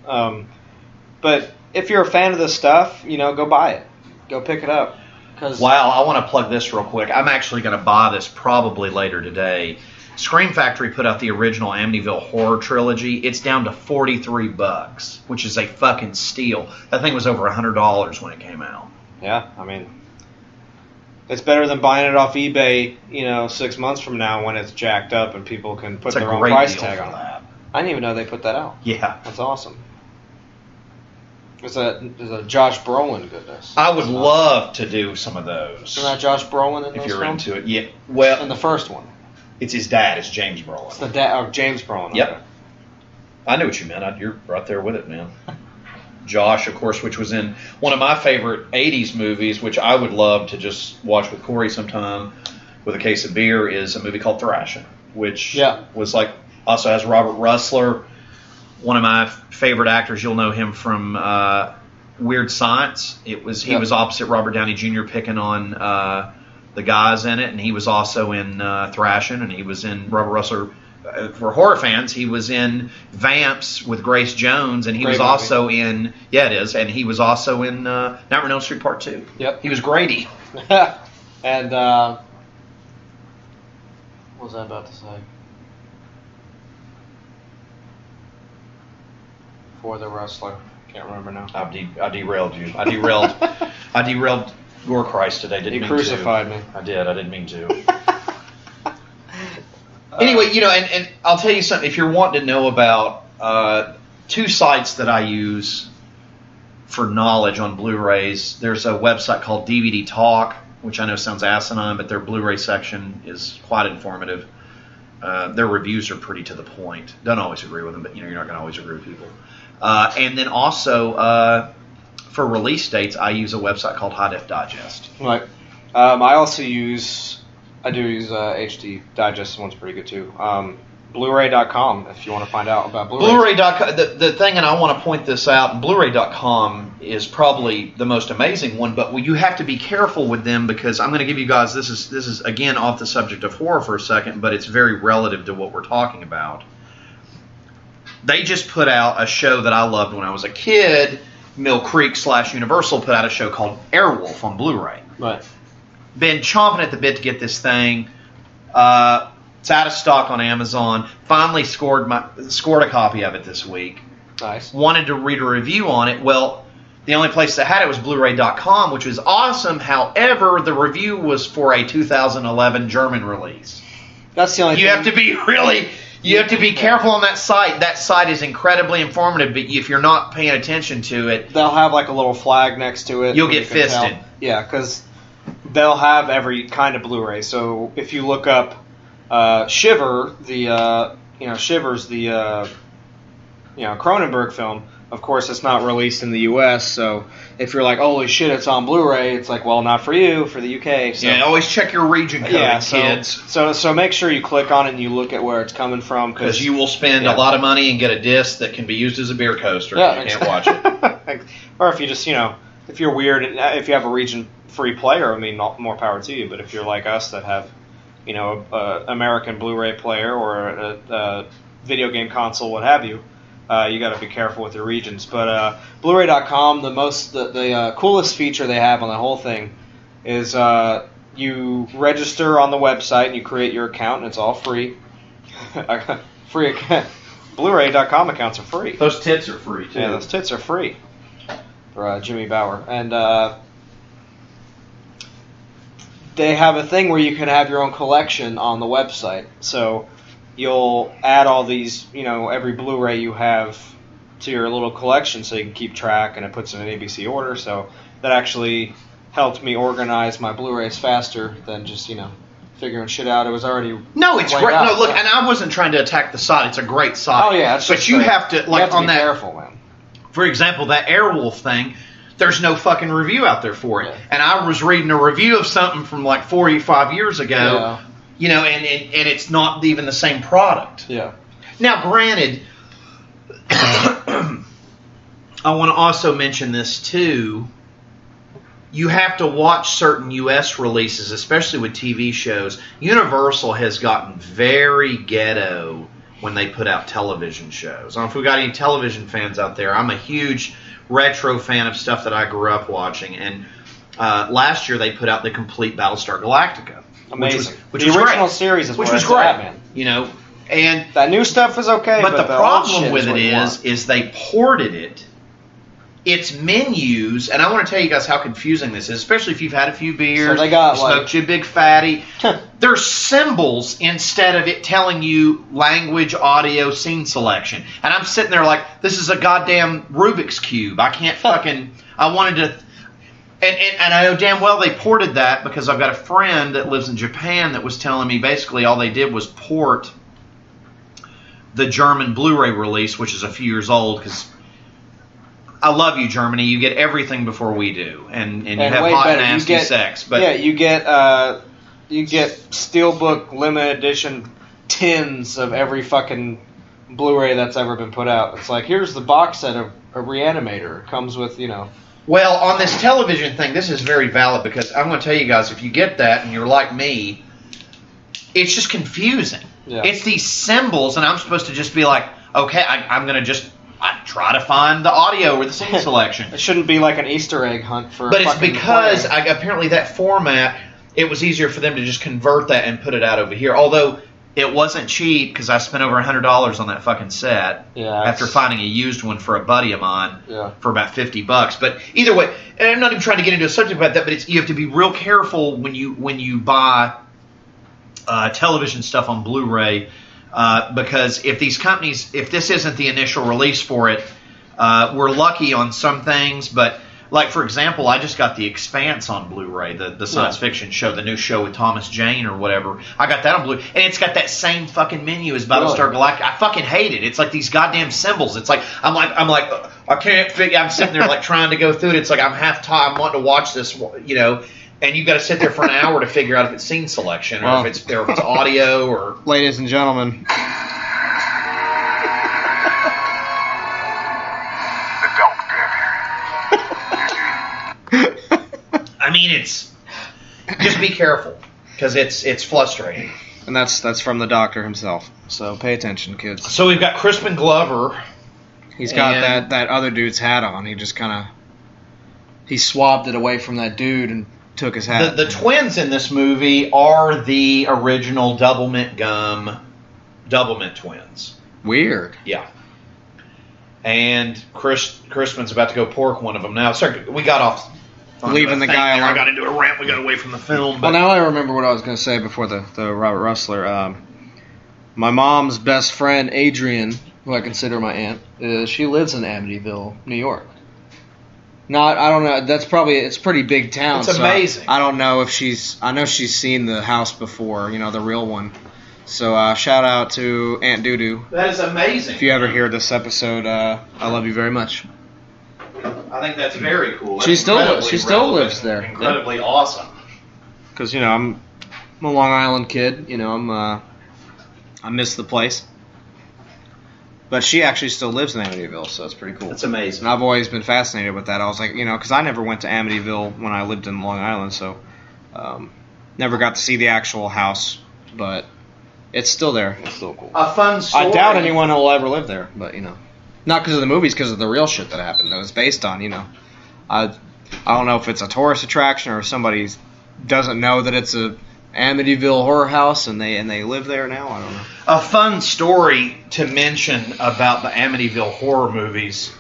But if you're a fan of this stuff, go buy it. Go pick it up. Wow, I want to plug this real quick. I'm actually going to buy this probably later today. Scream Factory put out the original Amityville Horror Trilogy. It's down to $43, which is a fucking steal. That thing was over $100 when it came out. Yeah, I mean, it's better than buying it off eBay, 6 months from now when it's jacked up and people can put their own price tag on it. I didn't even know they put that out. Yeah. That's awesome. There's a Josh Brolin goodness. I would love to do some of those. Isn't that Josh Brolin in if those you're films? into it? Yeah. Well, in the first one. It's his dad. It's James Brolin. It's the dad of James Brolin. Yep. Okay. I knew what you meant. You're right there with it, man. Josh, of course, which was in one of my favorite 80s movies, which I would love to just watch with Corey sometime with a case of beer, is a movie called Thrashing, which was like, also has Robert Russler, one of my favorite actors. You'll know him from Weird Science. He was opposite Robert Downey Jr. picking on the guys in it, and he was also in Thrashing, and he was in Robert Russler. For horror fans, he was in Vamps with Grace Jones, and he was also in and he was also in Nightmare on Elm Street Part 2. Yep. He was Grady. And what was I about to say? For the wrestler, can't remember now. I derailed you. I derailed Gorechrist today. Didn't mean to. You crucified me. I did. I didn't mean to. Anyway, and I'll tell you something. If you're wanting to know about two sites that I use for knowledge on Blu-rays, there's a website called DVD Talk, which I know sounds asinine, but their Blu-ray section is quite informative. Their reviews are pretty to the point. Don't always agree with them, but you're not going to always agree with people. And then also for release dates, I use a website called High Def Digest. Right. I do use HD Digest. This one's pretty good too. Blu-ray.com if you want to find out about Blu-ray. Blu-ray.com. The thing, and I want to point this out, Blu-ray.com is probably the most amazing one, but you have to be careful with them because I'm going to give you guys, this is again off the subject of horror for a second, but it's very relative to what we're talking about. They just put out a show that I loved when I was a kid. Mill Creek / Universal put out a show called Airwolf on Blu-ray. Right. Been chomping at the bit to get this thing. It's out of stock on Amazon. Finally scored a copy of it this week. Nice. Wanted to read a review on it. Well, The only place that had it was Blu-ray.com, which was awesome. However, the review was for a 2011 German release. That's the only thing. You have to be careful on that site. That site is incredibly informative, but if you're not paying attention to it, they'll have like a little flag next to it. You'll get fisted. Yeah, because they'll have every kind of Blu-ray. So if you look up Shiver, Shiver's the Cronenberg film. Of course, it's not released in the U.S., so if you're like, holy shit, it's on Blu-ray, it's like, well, not for you, for the UK. So. Yeah, always check your region code, kids. So make sure you click on it and you look at where it's coming from. Because you will spend a lot of money and get a disc that can be used as a beer coaster if you can't watch it. Or if you just, if you're weird, and if you have a region-free player, I mean, more power to you. But if you're like us that have, a American Blu-ray player or a video game console, what have you, you got to be careful with your regions. But Blu-ray.com, the coolest feature they have on the whole thing is you register on the website and you create your account, and it's all free. Free account. Blu-ray.com accounts are free. Those tits are free too. Yeah, those tits are free for Jimmy Bauer, and they have a thing where you can have your own collection on the website. So you'll add all these, every Blu-ray you have to your little collection so you can keep track, and it puts it in ABC order. So that actually helped me organize my Blu-rays faster than just, figuring shit out. It was already No, it's great. out. No, look, and I wasn't trying to attack the site. It's a great site. Oh, yeah. But you have to, be careful, man. For example, that Airwolf thing, there's no fucking review out there for it. Yeah. And I was reading a review of something from like 45 years ago. Yeah. And it's not even the same product. Yeah. Now, granted, I want to also mention this too. You have to watch certain U.S. releases, especially with TV shows. Universal has gotten very ghetto when they put out television shows. I don't know if we got any television fans out there. I'm a huge retro fan of stuff that I grew up watching. And last year they put out the complete Battlestar Galactica. Amazing. Which the was original great. series is which where was it's great, at, man. And that new stuff is okay, but the old problem shit with is it is they ported it. Its menus, and I want to tell you guys how confusing this is, especially if you've had a few beers, so they got, you smoked you a big fatty. There's symbols instead of it telling you language, audio, scene selection. And I'm sitting there like, this is a goddamn Rubik's Cube. I can't fucking... I wanted to... And I know damn well they ported that because I've got a friend that lives in Japan that was telling me basically all they did was port the German Blu-ray release, which is a few years old, because I love you, Germany. You get everything before we do, and you have hot, nasty sex. But yeah, you get Steelbook limited edition tins of every fucking Blu-ray that's ever been put out. It's like, here's the box set of a Reanimator. It comes with, Well, on this television thing, this is very valid because I'm going to tell you guys, if you get that and you're like me, it's just confusing. Yeah. It's these symbols, and I'm supposed to just be like, okay, I'm going to just try to find the audio or the scene selection. It shouldn't be like an Easter egg hunt for. But it's because apparently that format, it was easier for them to just convert that and put it out over here. Although it wasn't cheap because I spent over $100 on that fucking set. Yeah. After finding a used one for a buddy of mine. Yeah. For about $50. But either way, and I'm not even trying to get into a subject about that, but you have to be real careful when you buy television stuff on Blu-ray. Because if these companies, if this isn't the initial release for it, we're lucky on some things. But like, for example, I just got The Expanse on Blu-ray, the science fiction show, the new show with Thomas Jane or whatever. I got that on Blu-ray, and it's got that same fucking menu as Battlestar Galactica. I fucking hate it. It's like these goddamn symbols. It's like I'm like I can't figure. I'm sitting there like trying to go through it. It's like I'm half time wanting to watch this, And you've got to sit there for an hour to figure out if it's scene selection or if it's audio or... Ladies and gentlemen. I mean, it's... Just be careful, because it's frustrating. And that's from the doctor himself. So pay attention, kids. So we've got Crispin Glover. He's got that other dude's hat on. He just kind of... He swabbed it away from that dude and... took his hat. The twins in this movie are the original Double Mint Gum Double Mint twins. Weird. Yeah. and Crispin's about to go pork one of them. Now, sorry, we got off. Leaving the guy alone. I got into a rant. We got away from the film. Well, now I remember what I was going to say before the Robert Rustler. My mom's best friend, Adrian, who I consider my aunt, she lives in Amityville, New York. I don't know. It's a pretty big town. It's amazing. I don't know if I know she's seen the house before, the real one. So shout out to Aunt Doodoo. That is amazing. If you ever hear this episode, I love you very much. I think that's very cool. She still lives there. Incredibly awesome. Because I'm a Long Island kid. I miss the place. But she actually still lives in Amityville, so it's pretty cool. That's amazing. And I've always been fascinated with that. I was like, because I never went to Amityville when I lived in Long Island, so never got to see the actual house, but it's still there. It's still cool. A fun story. I doubt anyone will ever live there, but not because of the movies, because of the real shit that happened. That was based on, I don't know if it's a tourist attraction or if somebody doesn't know that it's a Amityville horror house and they live there now. I don't know. A fun story to mention about the Amityville horror movies.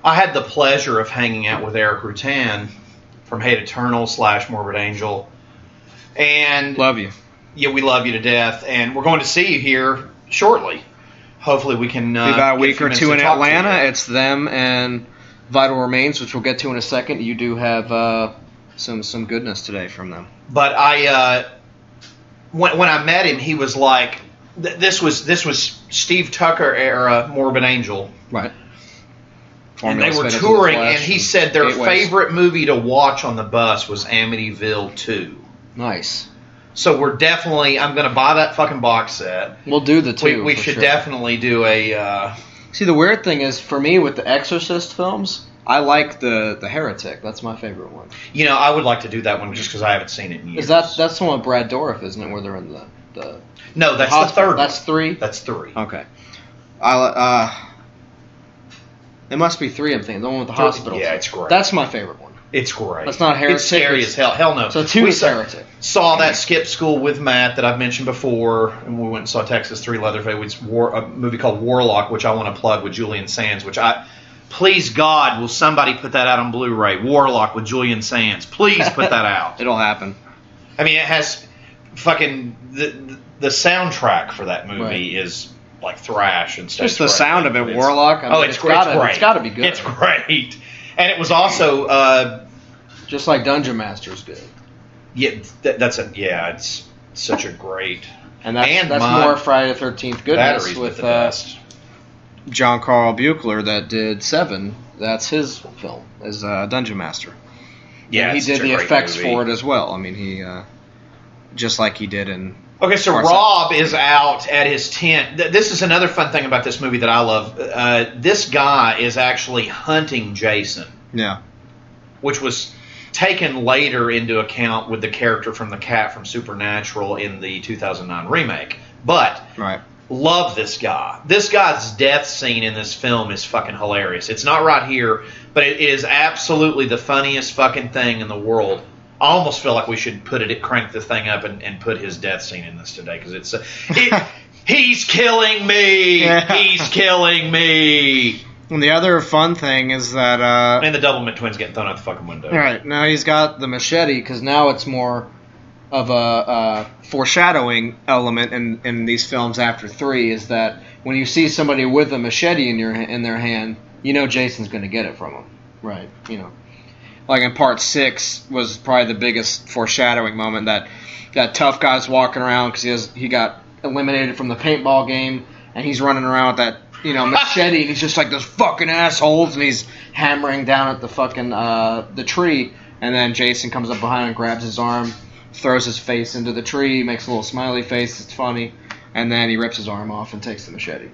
I had the pleasure of hanging out with Eric Rutan from Hate Eternal / Morbid Angel. And love you. Yeah, we love you to death. And we're going to see you here shortly. Hopefully we can... be about a week or two in Atlanta. It's them and Vital Remains, which we'll get to in a second. You do have some goodness today from them. But when I met him, he was like... This was Steve Tucker era Morbid Angel. Right. And they were touring, and he said their favorite movie to watch on the bus was Amityville 2. Nice. So we're definitely... I'm going to buy that fucking box set. We'll do the 2. We should definitely do a... See, the weird thing is, for me, with the Exorcist films, I like the Heretic. That's my favorite one. I would like to do that one just because I haven't seen it in years. That's the one with Brad Dourif, isn't it, where they're in the No, that's the third one. That's 3? That's 3. Okay. It must be 3, I'm thinking. The one with the hospital. Yeah, it's great. That's my favorite one. It's great. That's not Heretic. It's scary as hell. Hell no. So 2 is Heretic. Saw that Skip School with Matt that I've mentioned before, and we went and saw Texas 3 Leatherface, a movie called Warlock, which I want to plug with Julian Sands, please God, will somebody put that out on Blu-ray? Warlock with Julian Sands. Please put that out. It'll happen. I mean, it has fucking... The soundtrack for that movie is like thrash and stuff. Just the sound of it, Warlock. It's great. It's got to be good. It's great. And it was also... just like Dungeon Master's good. Yeah, it's such a great... And that's more Friday the 13th goodness with John Carl Buechler that did 7. That's his film, as Dungeon Master. Yeah, and he did the effects for it as well. I mean, he... just like he did in... Okay, so Rob is out at his tent. This is another fun thing about this movie that I love. This guy is actually hunting Jason. Yeah. Which was taken later into account with the character from the cat from Supernatural in the 2009 remake. But love this guy. This guy's death scene in this film is fucking hilarious. It's not right here, but it is absolutely the funniest fucking thing in the world. I almost feel like we should crank the thing up and put his death scene in this today because he's killing me. He's killing me. And the other fun thing is that and the Doublemint twins getting thrown out the fucking window. Right now he's got the machete because now it's more of a foreshadowing element in these films after 3 is that when you see somebody with a machete in their hand, Jason's going to get it from them, right? Like in part 6 was probably the biggest foreshadowing moment that tough guy's walking around because he got eliminated from the paintball game and he's running around with that machete and he's just like those fucking assholes and he's hammering down at the fucking the tree and then Jason comes up behind and grabs his arm, throws his face into the tree, makes a little smiley face, it's funny, and then he rips his arm off and takes the machete.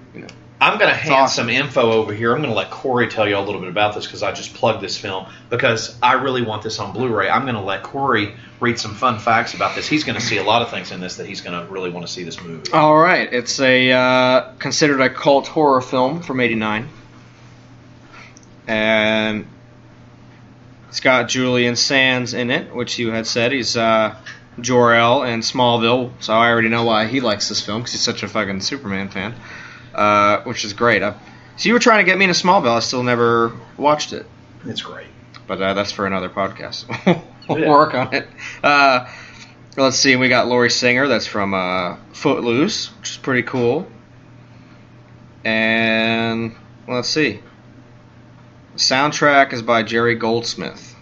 I'm going to hand some info over here. I'm going to let Corey tell you a little bit about this because I just plugged this film because I really want this on Blu-ray. I'm going to let Corey read some fun facts about this. He's going to see a lot of things in this that he's going to really want to see this movie. All right. It's considered a cult horror film from '89. And it's got Julian Sands in it, which you had said. He's Jor-El in Smallville, so I already know why he likes this film because he's such a fucking Superman fan. Which is great. So you were trying to get me into Smallville. I still never watched it. It's great. But that's for another podcast. We'll Yeah. work on it. Let's see. We got Laurie Singer. That's from Footloose, which is pretty cool. And let's see. The soundtrack is by Jerry Goldsmith,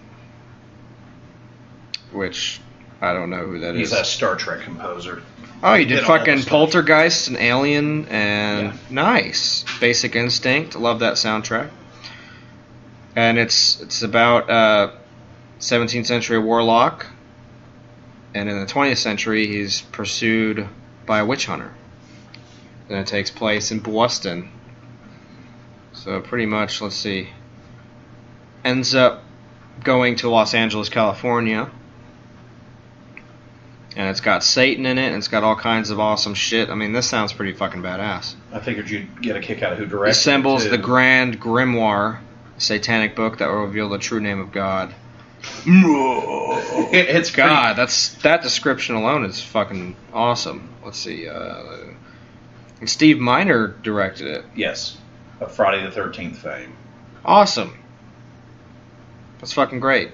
which I don't know who that is. He's a Star Trek composer. Oh, you did Did all fucking the stuff. Poltergeist and Alien and Yeah. nice. Basic Instinct. Love that soundtrack. And it's about 17th century warlock, and in the 20th century he's pursued by a witch hunter. And it takes place in Boston. So pretty much, let's see, ends up going to Los Angeles, California. And it's got Satan in it, and it's got all kinds of awesome shit. I mean, this sounds pretty fucking badass. I figured you'd get a kick out of who It directed assembles it, the too. Grand Grimoire, a satanic book that will reveal the true name of God. It's God, that description alone is fucking awesome. Let's see. And Steve Miner directed it. Yes. Of Friday the 13th fame. Awesome. That's fucking great.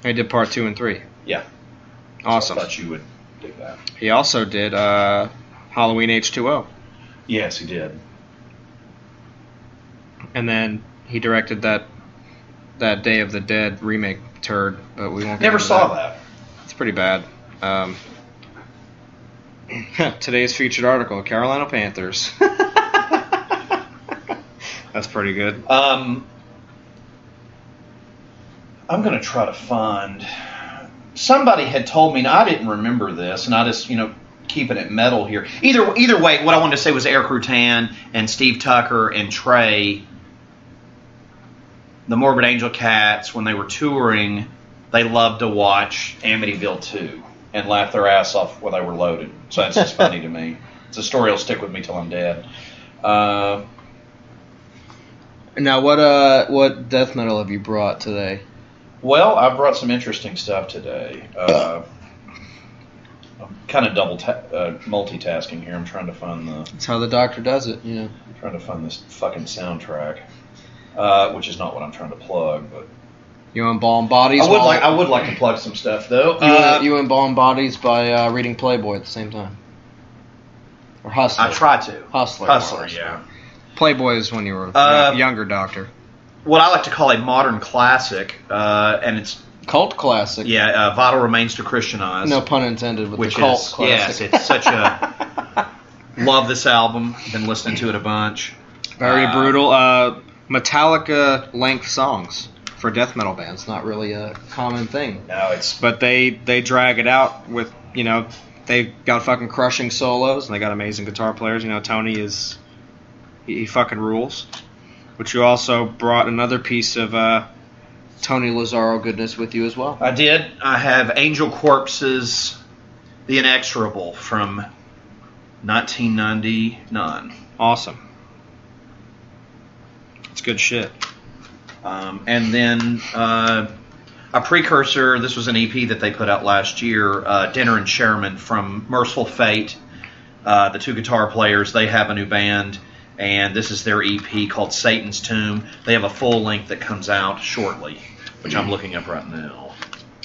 He did part 2 and 3. Yeah. Awesome. So I thought you would dig that. He also did Halloween H2O. Yes, he did. And then he directed that Day of the Dead remake turd, but we won't get Never into saw that. It's pretty bad. Today's featured article, Carolina Panthers. That's pretty good. I'm going to try to find... Somebody had told me, and I didn't remember this, and I just, keeping it metal here. Either way, what I wanted to say was Eric Rutan and Steve Tucker and Trey, the Morbid Angel Cats, when they were touring, they loved to watch Amityville 2 and laugh their ass off while they were loaded. So that's just funny to me. It's a story that'll stick with me till I'm dead. Now, what death metal have you brought today? Well, I brought some interesting stuff today. I'm kind of multitasking here. I'm trying to find That's how the doctor does it, I'm trying to find this fucking soundtrack, which is not what I'm trying to plug. But You embalm bodies. I would like to plug some stuff though. You embalm bodies by reading Playboy at the same time, or Hustler. I try to. Hustler, yeah. Playboy is when you were a younger doctor. What I like to call a modern classic, and it's Cult classic. Vital Remains to Christianize. No pun intended with Which the cult is classic. yes, it's such a love this album. Been listening to it a bunch. Very brutal. Metallica length songs for death metal bands, not really a common thing. No, it's But they drag it out with, they've got fucking crushing solos, and they got amazing guitar players. Tony he fucking rules. But you also brought another piece of Tony Lazzaro goodness with you as well. I did. I have Angel Corpse's The Inexorable from 1999. Awesome. It's good shit. And then a precursor, this was an EP that they put out last year, Dinner and Sherman from Merciful Fate. The two guitar players, they have a new band, and this is their EP called Satan's Tomb. They have a full length that comes out shortly, which I'm looking up right now.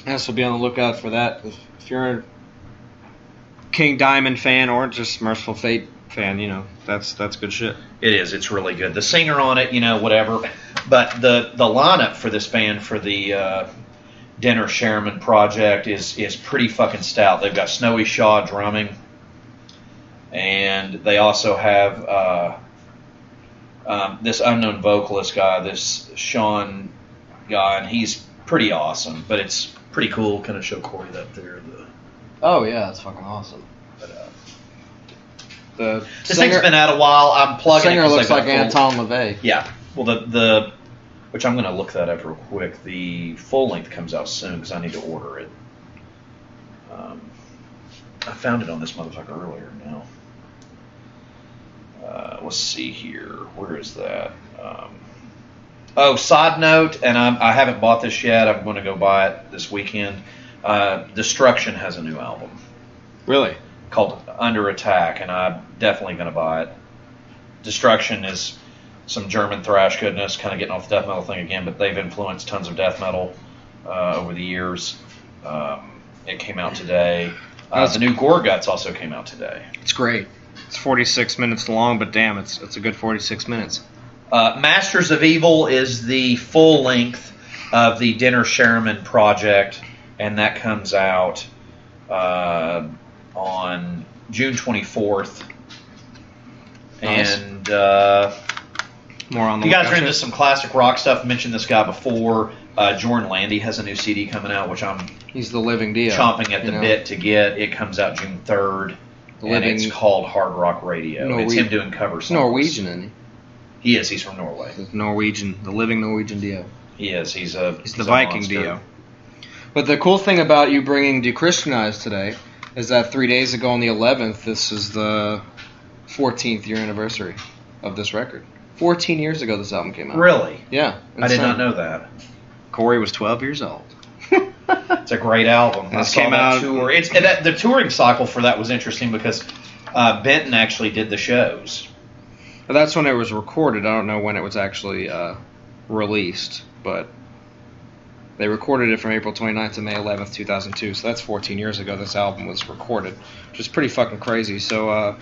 Yeah, so be on the lookout for that. If you're a King Diamond fan or just Merciful Fate fan, that's good shit. It is. It's really good. The singer on it, whatever. But the lineup for this band for the Dinner Sherman project is pretty fucking stout. They've got Snowy Shaw drumming, and they also have this unknown vocalist guy, this Sean guy, and he's pretty awesome. But it's pretty cool. Kind of show Corey that there. Oh yeah, that's fucking awesome. But, The this thing's been out a while. I'm plugging singer it 'cause looks they've like got full- Anton LaVey. Yeah. Well, the which I'm going to look that up real quick. The full length comes out soon because I need to order it. I found it on this motherfucker earlier. Now, let's see here. Where is that? Side note, and I haven't bought this yet. I'm going to go buy it this weekend. Destruction has a new album Really? called Under Attack, and I'm definitely going to buy it. Destruction is some German thrash goodness, kind of getting off the death metal thing again, but they've influenced tons of death metal over the years. It came out today. The new Gore Guts also came out today. It's great. It's 46 minutes long, but damn, it's a good 46 minutes. Masters of Evil is the full length of the Dinner Sherman project, and that comes out on June 24th. Nice. And more on the you guys are lookout into some classic rock stuff. I mentioned this guy before. Jordan Landy has a new CD coming out, which I'm He's the living Dio. chomping at the bit to get. It comes out June 3rd, and it's called Hard Rock Radio. It's him doing cover songs. Norwegian, isn't he? He is. He's from Norway. The living Norwegian Dio. He is. He's the a Viking monster. Dio. But the cool thing about you bringing Dechristianized today is that 3 days ago on the 11th, this is the 14th year anniversary of this record. 14 years ago this album came out. Really? Yeah. I did not know that. Corey was 12 years old. It's a great album. This came out. Tour. The touring cycle for that was interesting because Benton actually did the shows. That's when it was recorded. I don't know when it was actually released, but they recorded it from April 29th to May 11th, 2002. So that's 14 years ago this album was recorded, which is pretty fucking crazy. So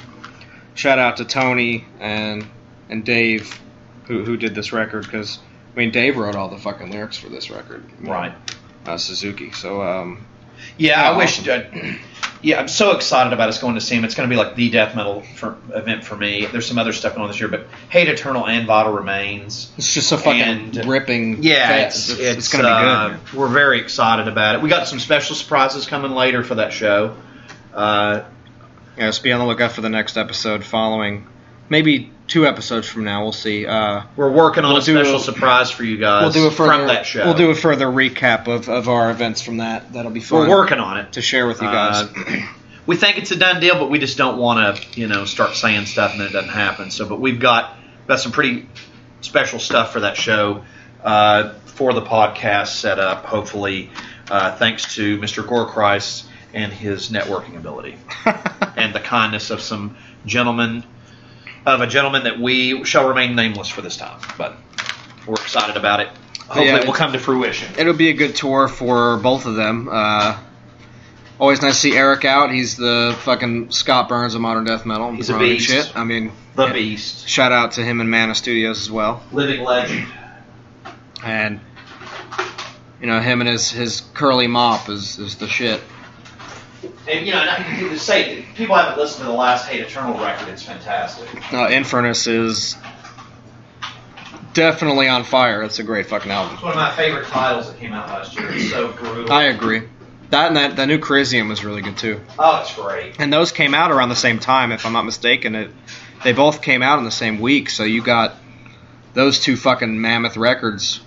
shout out to Tony and Dave who did this record, because I mean Dave wrote all the fucking lyrics for this record. Right. Suzuki. So I awesome. wish. I'm so excited about us going to see him. It's going to be like the death metal event for me. There's some other stuff going on this year, but Hate Eternal and Vital Remains. It's just a fucking ripping. Yeah, fest. It's going to be good. We're very excited about it. We got some special surprises coming later for that show. Just be on the lookout for the next episode following. Maybe 2 episodes from now, we'll see. We're working on a special surprise for you guys from that show. We'll do a further recap of our events from that. That'll be fun. We're working on it to share with you guys. We think it's a done deal, but we just don't want to, start saying stuff and then it doesn't happen. So, but we've got some pretty special stuff for that show for the podcast set up. Hopefully, thanks to Mr. Gorechrist and his networking ability and the kindness of some gentlemen. Of a gentleman that we shall remain nameless for this time, but we're excited about it. Hopefully it will come to fruition. It'll be a good tour for both of them. Always nice to see Eric out. He's the fucking Scott Burns of modern death metal. He's a beast. Shit. I mean, the beast. Shout out to him and Mana Studios as well. Living legend. And him and his curly mop is the shit. And I can just say, people haven't listened to the last Hate Eternal record. It's fantastic. Infernus is definitely on fire. It's a great fucking album. It's one of my favorite titles that came out last year. It's so brutal. I agree. That and that new Crisium was really good too. Oh, it's great. And those came out around the same time, if I'm not mistaken. They both came out in the same week, so you got those 2 fucking mammoth records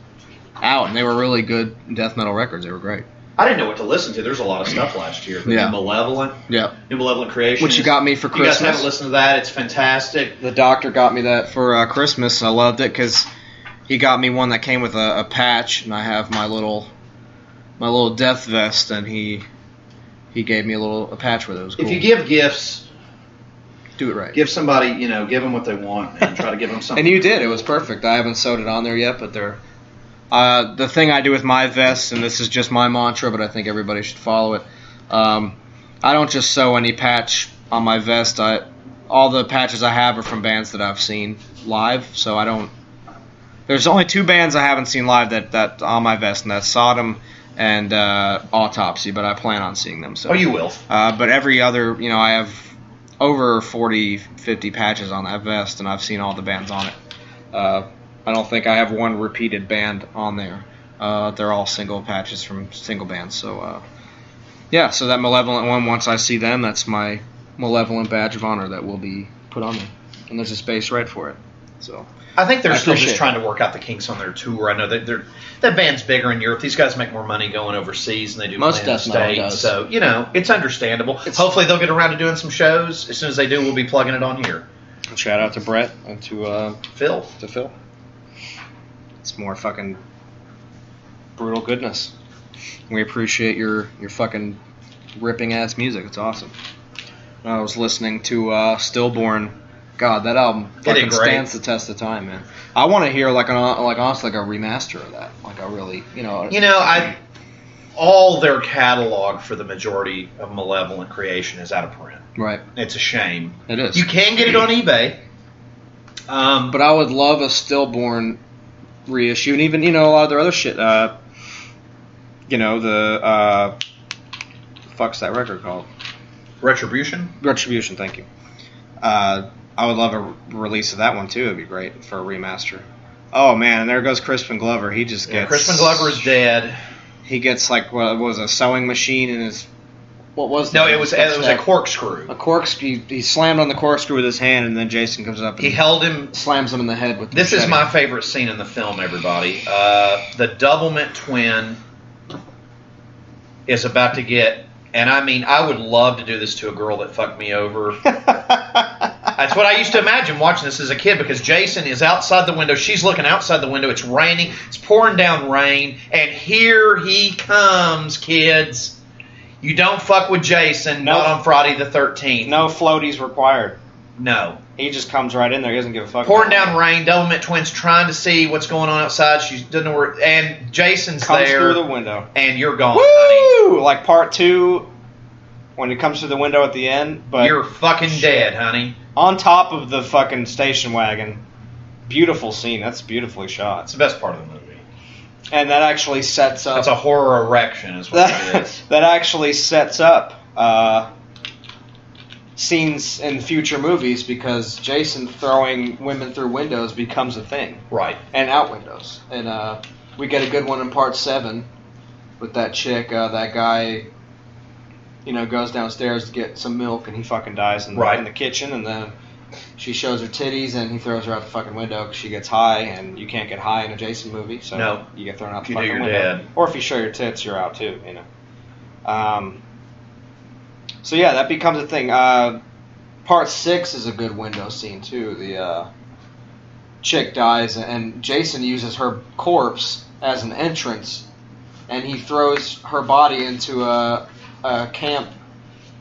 out, and they were really good death metal records. They were great. I didn't know what to listen to. There's a lot of stuff last year. Yeah. New Malevolent. Yeah. New Malevolent Creation. Which you got me for Christmas. You guys haven't listened to that. It's fantastic. The doctor got me that for Christmas. I loved it because he got me one that came with a patch, and I have my little death vest, and he gave me a patch with it. It was cool. If you give gifts, do it right. Give somebody, give them what they want, and try to give them something. And you did. It was perfect. I haven't sewed it on there yet, but they're... the thing I do with my vests, and this is just my mantra, but I think everybody should follow it. I don't just sew any patch on my vest. All the patches I have are from bands that I've seen live, so I don't... There's only 2 bands I haven't seen live that on my vest, and that's Sodom and Autopsy, but I plan on seeing them. So. Oh, you will. But every other, I have over 40, 50 patches on that vest, and I've seen all the bands on it. I don't think I have one repeated band on there. They're all single patches from single bands. So, so that Malevolent one, once I see them, that's my Malevolent badge of honor that will be put on there. And there's a space right for it. So I think they're still just trying to work out the kinks on their tour. I know that band's bigger in Europe. These guys make more money going overseas than they do most playing in the States. Does. So, it's understandable. Hopefully they'll get around to doing some shows. As soon as they do, we'll be plugging it on here. Shout out to Brett and to Phil. It's more fucking brutal goodness. We appreciate your fucking ripping ass music. It's awesome. I was listening to Stillborn God, that album They did fucking great. stands the test of time, man. I want to hear honestly like a remaster of that, like a really, all their catalog for the majority of Malevolent creation is out of print. right. It's a shame. It is. You can get it on eBay. But I would love a Stillborn reissue, and even a lot of their other shit. Fuck's that record called? Retribution? Retribution. Thank you. I would love a release of that one too. It'd be great for a remaster. Oh man, and there goes Crispin Glover. He just gets. Crispin Glover is dead. He gets what was a sewing machine in his. What was that? No, it was a corkscrew. A corkscrew. He slammed on the corkscrew with his hand, and then Jason comes up. And he held him. Slams him in the head with. This is my favorite scene in the film. Everybody, the Doublemint twin is about to get. And I mean, I would love to do this to a girl that fucked me over. That's what I used to imagine watching this as a kid, because Jason is outside the window. She's looking outside the window. It's raining. It's pouring down rain. And here he comes, kids. You don't fuck with Jason, not on Friday the 13th. No floaties required. No. He just comes right in there. He doesn't give a fuck. Pouring down rain. Doublemint twins trying to see what's going on outside. She doesn't know where. And Jason's comes there. Through the window. And you're gone, Woo! honey. Like part 2, when it comes through the window at the end. But you're fucking dead, honey. On top of the fucking station wagon. Beautiful scene. That's beautifully shot. It's the best part of the movie. And that actually sets up. That's a horror erection, is what it is. That actually sets up scenes in future movies, because Jason throwing women through windows becomes a thing. Right. And out windows. And we get a good one in part 7 with that chick. That guy, goes downstairs to get some milk, and he fucking dies in the kitchen, and then she shows her titties, and he throws her out the fucking window because she gets high, and you can't get high in a Jason movie, so no. You get thrown out the You fucking do, you're window. dead. Or if you show your tits, you're out too, So yeah, that becomes a thing. Part 6 is a good window scene too. The chick dies, and Jason uses her corpse as an entrance, and he throws her body into a camp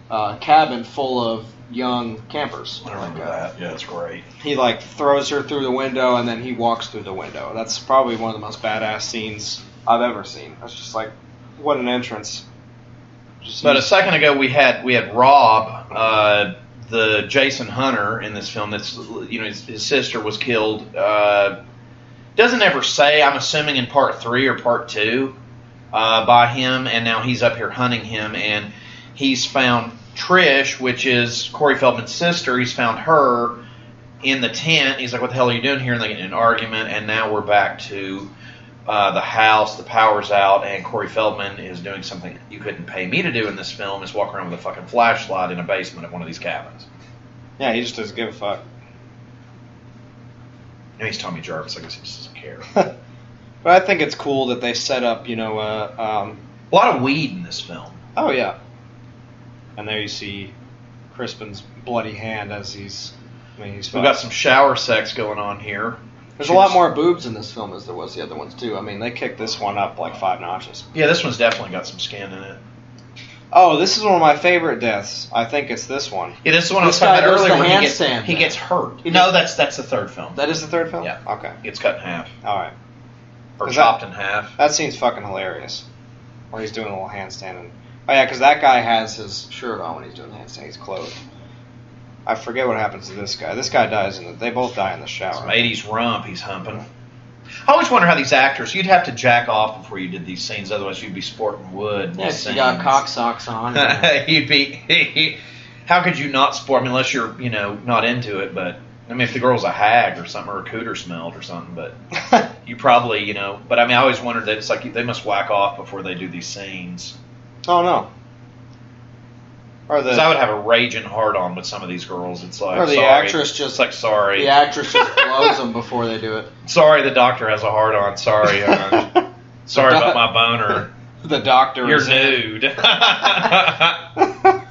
cabin full of young campers. I remember that. Yeah, it's great. He throws her through the window, and then he walks through the window. That's probably one of the most badass scenes I've ever seen. That's just what an entrance. But a second ago we had Rob, the Jason Hunter in this film. That's his sister was killed. Doesn't ever say. I'm assuming in part 3 or part 2 by him, and now he's up here hunting him, and he's found Trish, which is Corey Feldman's sister. He's found her in the tent. He's like, "What the hell are you doing here?" And they get in an argument, and now we're back to the house. The power's out, and Corey Feldman is doing something you couldn't pay me to do in this film, is walk around with a fucking flashlight in a basement of one of these cabins. Yeah, he just doesn't give a fuck. And he's Tommy Jarvis. I guess he just doesn't care. But I think it's cool that they set up, a lot of weed in this film. Oh, yeah. And there you see Crispin's bloody hand as he's... We've got some shower sex going on here. There's a lot more boobs in this film as there was the other ones, too. I mean, they kicked this one up 5 notches. Yeah, this one's definitely got some skin in it. Oh, this is one of my favorite deaths. I think it's this one. Yeah, this is the one I was talking about earlier when he gets hurt. That's the third film. That is the third film? Yeah. Okay. It's cut in half. All right. Or chopped in half. That scene's fucking hilarious. Where he's doing a little handstand. Oh, yeah, because that guy has his shirt on when he's doing the handstand. He's clothed. I forget what happens to this guy. This guy dies they both die in the shower. Some 80s rump he's humping. I always wonder how these actors, you'd have to jack off before you did these scenes, otherwise you'd be sporting wood. Yes, you got cock socks on. You'd be, how could you not sport, unless you're, not into it, but, if the girl's a hag or something, or a cooter smelled or something, but you probably, but I always wondered that it's they must whack off before they do these scenes. Oh, no. Because I would have a raging hard-on with some of these girls. It's or the sorry. Actress just... It's sorry. The actress just blows them before they do it. Sorry, the doctor has a hard-on. Sorry. Sorry about my boner. The doctor You're is... nude. Yeah,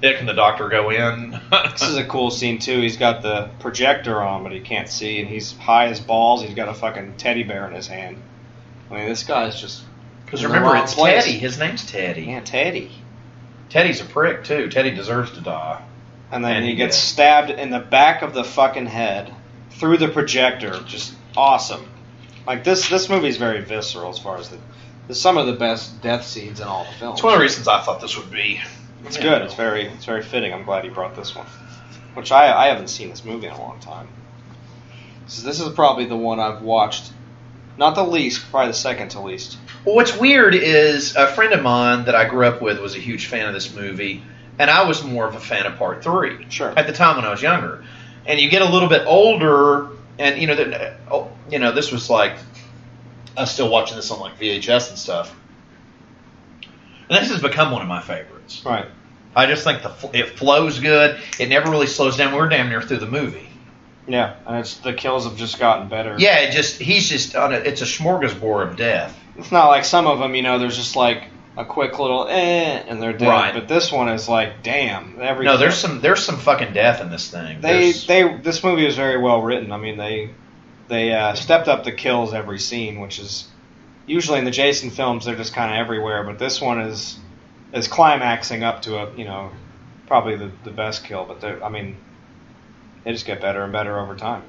can the doctor go in? This is a cool scene, too. He's got the projector on, but he can't see, and he's high as balls. He's got a fucking teddy bear in his hand. This guy's just... Because remember, it's Teddy. His name's Teddy. Yeah, Teddy. Teddy's a prick, too. Teddy deserves to die. And then he gets stabbed in the back of the fucking head through the projector. Just awesome. Like, this movie is very visceral as far as some of the best death scenes in all the films. It's one of the reasons I thought this would be. It's good. It's very fitting. I'm glad he brought this one. Which I haven't seen this movie in a long time. So this is probably the one I've watched. Not the least, probably the second to least. Well, what's weird is a friend of mine that I grew up with was a huge fan of this movie, and I was more of a fan of Part 3. Sure. At the time when I was younger. And you get a little bit older, and this was like, I was still watching this on like VHS and stuff. And this has become one of my favorites. Right. I just think it flows good. It never really slows down. We're damn near through the movie. Yeah, and the kills have just gotten better. Yeah, he's just on it. It's a smorgasbord of death. It's not like some of them, there's just like a quick little and they're dead. Right. But this one is like, damn. There's some fucking death in this thing. This movie is very well written. I mean, they stepped up the kills every scene, which is usually in the Jason films they're just kind of everywhere, but this one is climaxing up to probably the best kill. But they just get better and better over time.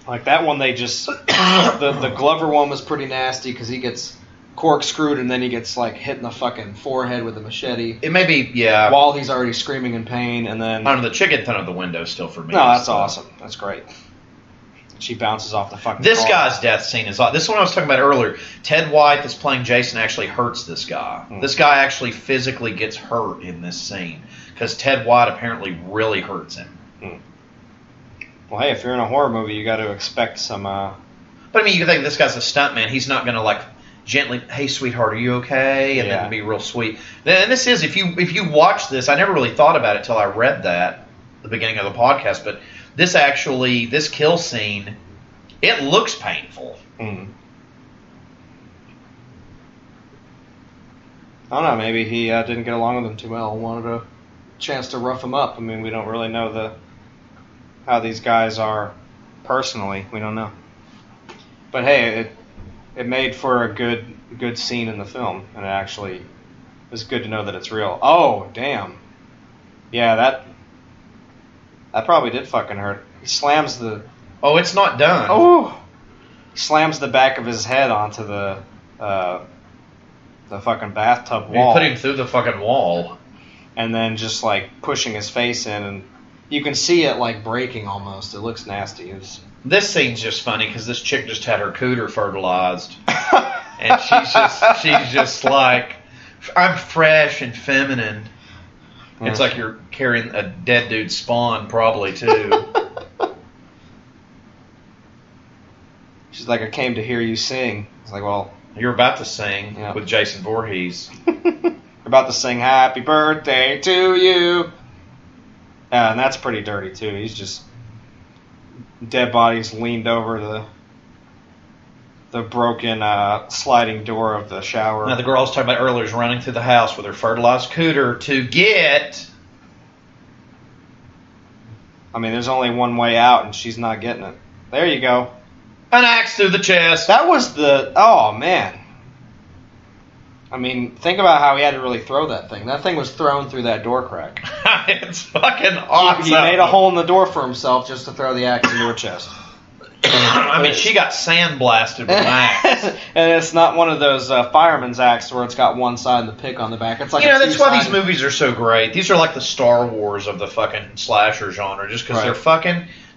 Like that one, they just the Glover one was pretty nasty because he gets corkscrewed and then he gets like hit in the fucking forehead with a machete. It may be, yeah. While he's already screaming in pain, and then I don't know, the chicken thing of the window still for me. No, that's awesome. That's great. She bounces off the fucking. This car. guy's death scene is. This one I was talking about earlier. Ted White, that's playing Jason, actually hurts this guy. This guy actually physically gets hurt in this scene because Ted White apparently really hurts him. Well, hey, if you're in a horror movie, you got to expect some. But I mean, you can think this guy's a stuntman. He's not going to like gently, "Hey, sweetheart, are you okay?" And then be real sweet. And this is, if you watch this, I never really thought about it till I read that at the beginning of the podcast. But this kill scene, it looks painful. I don't know. Maybe he didn't get along with him too well and wanted a chance to rough him up. I mean, we don't really know how these guys are personally. We don't know. But hey, it made for a good scene in the film, and it actually is good to know that it's real. Oh, damn. Yeah, that probably did fucking hurt. He slams the... Oh, it's not done. Oh! He slams the back of his head onto the fucking bathtub wall. You put him through the fucking wall. And then just like pushing his face in, and you can see it like breaking almost. It looks nasty. This scene's just funny because this chick just had her cooter fertilized, and she's just like, I'm fresh and feminine. It's like you're carrying a dead dude's spawn, probably too. She's like, I came to hear you sing. It's like, well, you're about to sing with Jason Voorhees. You're about to sing "Happy Birthday to You." And that's pretty dirty too. He's just dead bodies leaned over the broken sliding door of the shower. Now the girl I was talking about earlier is running through the house with her fertilized cooter to get. I mean, there's only one way out, and she's not getting it. There you go. An axe through the chest. That was oh man. I mean, think about how he had to really throw that thing. That thing was thrown through that door crack. It's fucking awesome. He made a hole in the door for himself just to throw the axe into her chest. I mean, she got sandblasted with an axe. And it's not one of those fireman's axes where it's got one side and the pick on the back. It's like that's why these movies are so great. These are like the Star Wars of the fucking slasher genre, just because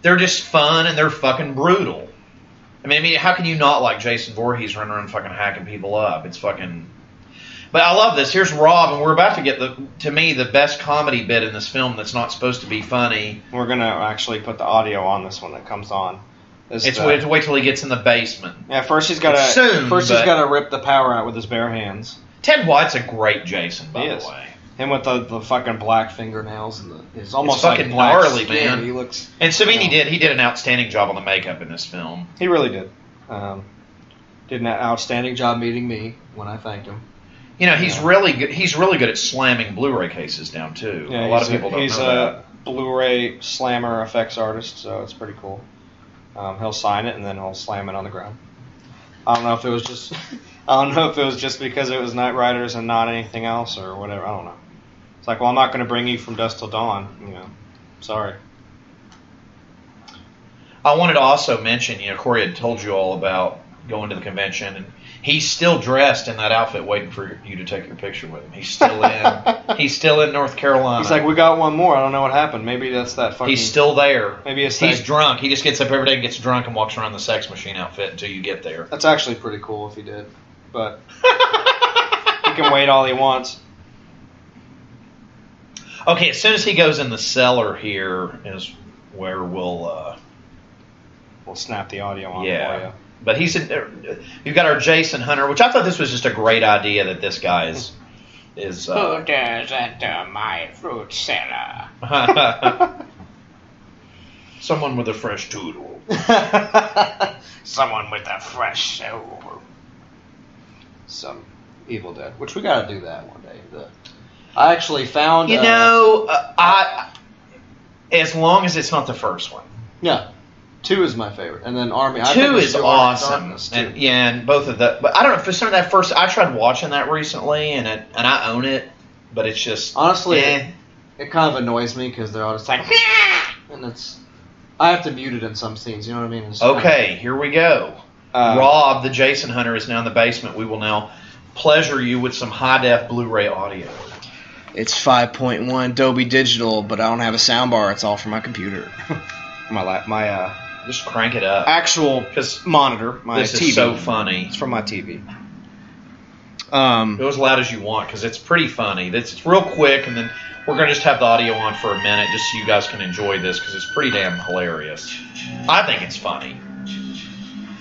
they're just fun and they're fucking brutal. I mean, how can you not like Jason Voorhees running around fucking hacking people up? It's fucking... But I love this. Here's Rob, and we're about to get to me, the best comedy bit in this film that's not supposed to be funny. We're going to actually put the audio on this one that comes on. Wait till he gets in the basement. Yeah, first he's got to rip the power out with his bare hands. Ted White's a great Jason, by the way. Him with the fucking black fingernails and it's almost fucking like black gnarly, skin. man. He looks. And Savini did an outstanding job on the makeup in this film. He really did. Did an outstanding job meeting me when I thanked him. He's really good. He's really good at slamming Blu-ray cases down too. Yeah, a lot of people don't know that. He's a Blu-ray slammer effects artist, so it's pretty cool. He'll sign it and then he'll slam it on the ground. I don't know if it was just because it was Night Riders and not anything else or whatever. I don't know. It's like, well, I'm not going to bring you From Dusk Till Dawn. Sorry. I wanted to also mention, Corey had told you all about going to the convention, and he's still dressed in that outfit, waiting for you to take your picture with him. He's still in. He's still in North Carolina. He's like, we got one more. I don't know what happened. Maybe that's that fucking. He's still there. Maybe it's he's that... drunk. He just gets up every day and gets drunk and walks around the sex machine outfit until you get there. That's actually pretty cool if he did, but he can wait all he wants. Okay, as soon as he goes in the cellar here is where we'll snap the audio on for you. But you've got our Jason Hunter, which I thought this was just a great idea that this guy is. Who does enter my fruit cellar? Someone with a fresh toodle. Someone with a fresh soul. Some Evil Dead, which we got to do that one day. I actually found. As long as it's not the first one. Yeah. 2 is my favorite, and then Army. 2 is awesome, and both of the. But I don't know, for some of that first, I tried watching that recently, and I own it, but it's just honestly, it kind of annoys me because they're all just like, and I have to mute it in some scenes. You know what I mean? Okay, here we go. Rob, the Jason Hunter, is now in the basement. We will now pleasure you with some high def Blu-ray audio. It's 5.1 Dolby Digital, but I don't have a soundbar. It's all from my computer. my Just crank it up. Actual monitor. My this TV. Is so funny. It's from my TV. Go as loud as you want because it's pretty funny. It's real quick, and then we're going to just have the audio on for a minute just so you guys can enjoy this because it's pretty damn hilarious. I think it's funny.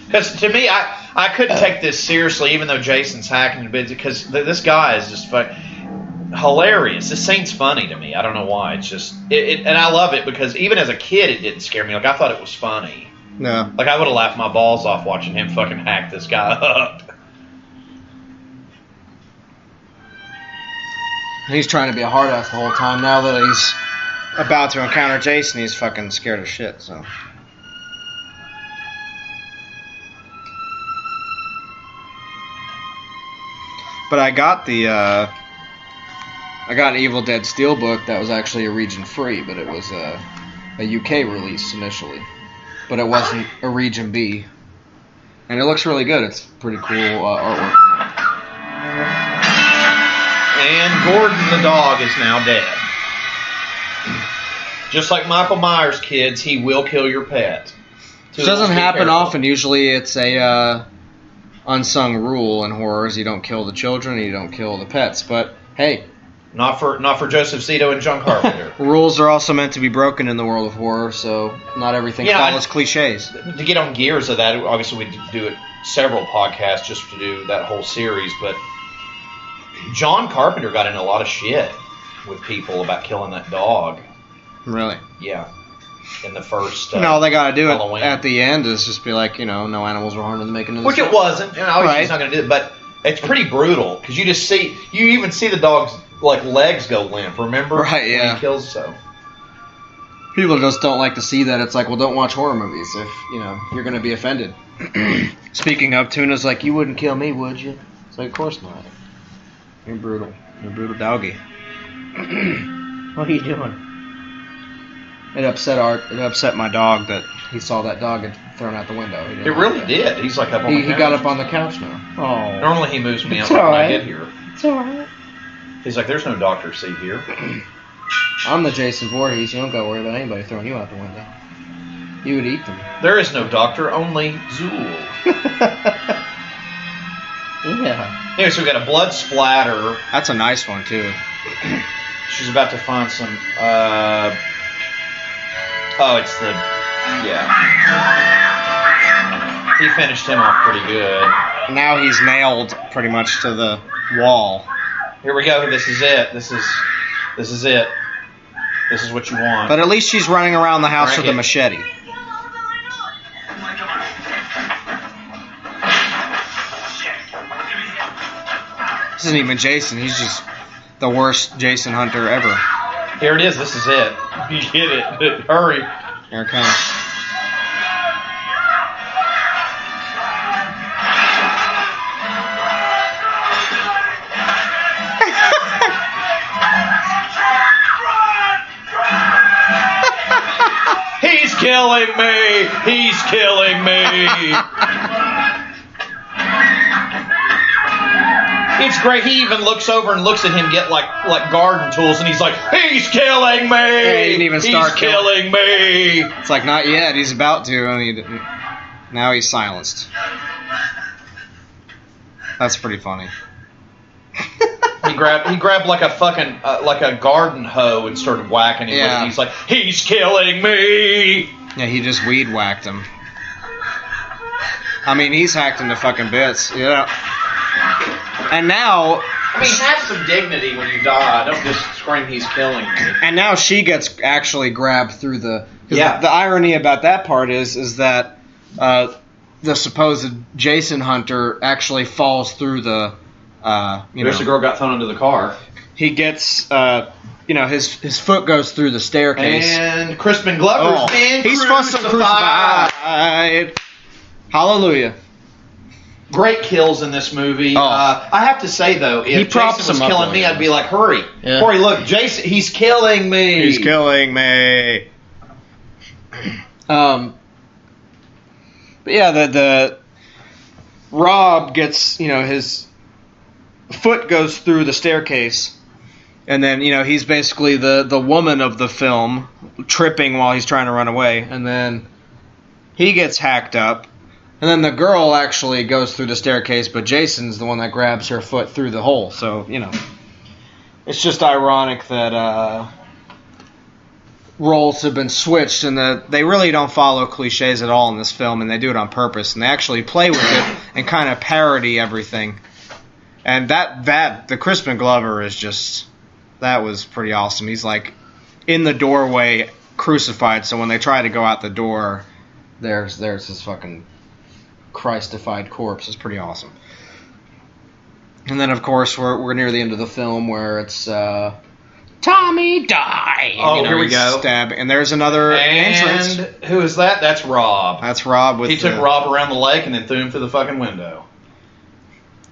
Because to me, I couldn't take this seriously even though Jason's hacking a bit because this guy is just hilarious. This scene's funny to me. I don't know why. It's just and I love it because even as a kid, it didn't scare me. Like I thought it was funny. No. Like I would have laughed my balls off watching him fucking hack this guy up. He's trying to be a hard ass the whole time. Now that he's about to encounter Jason, he's fucking scared of shit. So. But I got an Evil Dead Steelbook that was actually a region free, but it was a UK release initially. But it wasn't a region B. And it looks really good. It's pretty cool artwork. And Gordon the dog is now dead. Just like Michael Myers, kids, he will kill your pet. Which doesn't happen often. Usually it's a unsung rule in horrors. You don't kill the children and you don't kill the pets. But hey... Not for Joseph Zito and John Carpenter. Rules are also meant to be broken in the world of horror, so not everything follows cliches. To get on gears of that, obviously we do it several podcasts just to do that whole series, but John Carpenter got in a lot of shit with people about killing that dog. Really? Yeah. In the first and all they got to do Halloween. At the end is just be like, no animals were harmed in the making of this. Which it wasn't. And obviously he's not going to do it, but it's pretty brutal because you even see the dog's legs go limp. Remember? Right. Yeah. When he kills so. People just don't like to see that. It's like, well, don't watch horror movies if you're going to be offended. Speaking of, Tuna's like, you wouldn't kill me, would you? It's like, of course not. You're brutal. You're a brutal doggy. What are you doing? It upset my dog that he saw that dog get thrown out the window. It really did. He's like up on the couch. He got up on the couch now. Oh. Normally he moves me out when I get here. It's alright. He's like, there's no doctor seat here. I'm the Jason Voorhees. You don't got to worry about anybody throwing you out the window. You would eat them. There is no doctor, only Zool. Yeah. Anyway, so we got a blood splatter. That's a nice one, too. She's about to find some, it's the, yeah. He finished him off pretty good. Now he's nailed pretty much to the wall. Here we go. This is it. This is it. This is what you want. But at least she's running around the house with a machete. This isn't even Jason. He's just the worst Jason hunter ever. Here it is. This is it. You get it. Hurry. Here it comes. killing me! He's killing me! It's great. He even looks over and looks at him get like garden tools, and he's like, he's killing me! Yeah, he didn't even start he's killing me! It's like, not yet. He's about to, and he didn't. Now he's silenced. That's pretty funny. He grabbed like a fucking like a garden hoe and started whacking him with it. And he's like, he's killing me! Yeah, he just weed whacked him. I mean, he's hacked into fucking bits. Yeah. And now... I mean, have some dignity when you die. Don't just scream, he's killing me. And now she gets actually grabbed through the... Yeah. The irony about that part is that the supposed Jason hunter actually falls through the... There's a girl got thrown into the car. He gets... his foot goes through the staircase. And Crispin Glover's being he's crucified. Hallelujah. Great kills in this movie. Oh. I have to say, though, if Jason was killing me, I'd be like, hurry. Yeah. Hurry, look, Jason, he's killing me. He's killing me. But yeah, the Rob gets, his foot goes through the staircase, and then, he's basically the woman of the film, tripping while he's trying to run away, and then he gets hacked up. And then the girl actually goes through the staircase, but Jason's the one that grabs her foot through the hole. So, it's just ironic that roles have been switched and that they really don't follow cliches at all in this film, and they do it on purpose. And they actually play with it and kind of parody everything. And the Crispin Glover is just, that was pretty awesome. He's like in the doorway crucified, so when they try to go out the door, there's his fucking Christified corpse. Is pretty awesome. And then, of course, we're near the end of the film where it's Tommy die. Oh, here we go. Stabbing. And there's another entrance. And who is that? That's Rob. That's Rob. He took Rob around the lake and then threw him through the fucking window.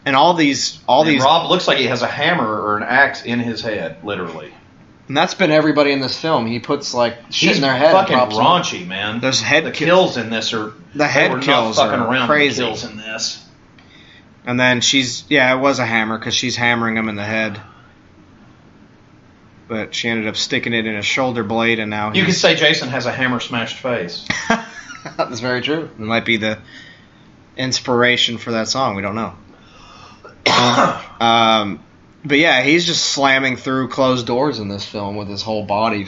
And all these. Rob looks like he has a hammer or an axe in his head, literally. And that's been everybody in this film. He puts shit He's in their head. Fucking raunchy, man. There's the kills in this are kills fucking are around. crazy. The kills in this. And then it was a hammer because she's hammering him in the head. But she ended up sticking it in his shoulder blade, and now you could say Jason has a hammer smashed face. That's very true. It might be the inspiration for that song. We don't know. But yeah, he's just slamming through closed doors in this film with his whole body.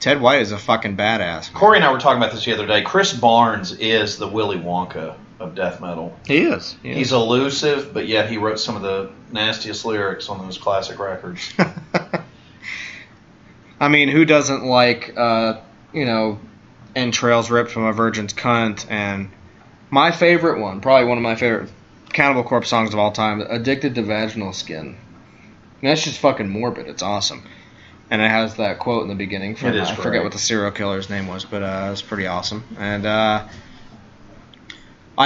Ted White is a fucking badass. Corey and I were talking about this the other day. Chris Barnes is the Willy Wonka of death metal. He is. He's elusive, but yet he wrote some of the nastiest lyrics on those classic records. Who doesn't like, entrails ripped from a virgin's cunt, and my favorite one, probably one of my favorite Cannibal Corpse songs of all time, Addicted to Vaginal Skin. That's just fucking morbid. It's awesome. And it has that quote in the beginning from, I forget what the serial killer's name was, but it was pretty awesome. And I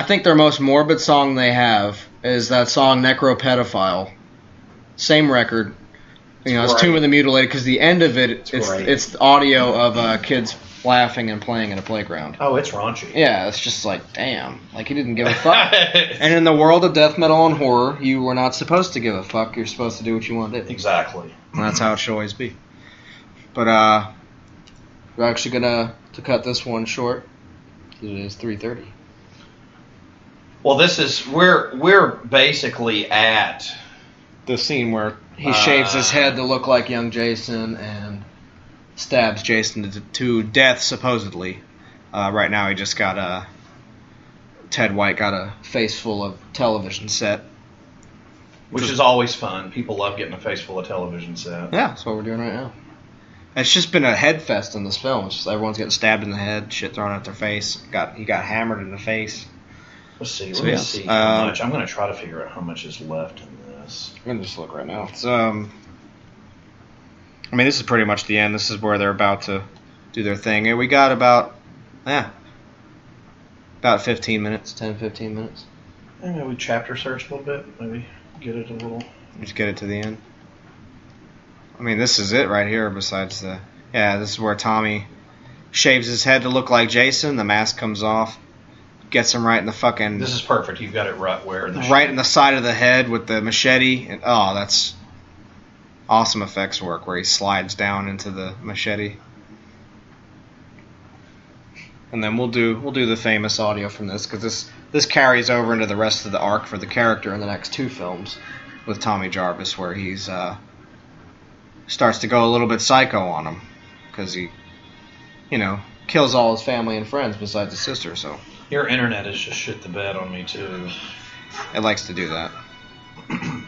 think their most morbid song they have is that song Necropedophile. Same record. It's Tomb of the Mutilated, because the end of it, it's the audio of kids laughing and playing in a playground. Oh, it's raunchy. Yeah, it's just like, damn. Like, he didn't give a fuck. And in the world of death metal and horror, you were not supposed to give a fuck. You're supposed to do what you want to do. Exactly. And that's how it should always be. But, we're actually going to cut this one short. It is 3:30. Well, we're basically at the scene where he shaves his head to look like young Jason and stabs Jason to death, supposedly. Right now he just got Ted White got a face full of television set. Which is always fun. People love getting a face full of television set. Yeah, that's what we're doing right now. It's just been a head fest in this film. It's just everyone's getting stabbed in the head, shit thrown at their face. He got hammered in the face. Let's see. Let me see how much. I'm going to try to figure out how much is left in this. I'm going to just look right now. It's this is pretty much the end. This is where they're about to do their thing. And we got about 15 minutes, 10, 15 minutes. Maybe we chapter search a little bit. Maybe get it a little. Just get it to the end. This is it right here besides this is where Tommy shaves his head to look like Jason. The mask comes off, gets him right in the fucking... This is perfect. You've got it right where in the right in the side of the head with the machete. And oh, that's awesome effects work where he slides down into the machete. And then we'll do the famous audio from this, because this carries over into the rest of the arc for the character in the next 2 films with Tommy Jarvis, where he's starts to go a little bit psycho on him, because he, kills all his family and friends besides his sister. So your internet has just shit the bed on me too. It likes to do that. I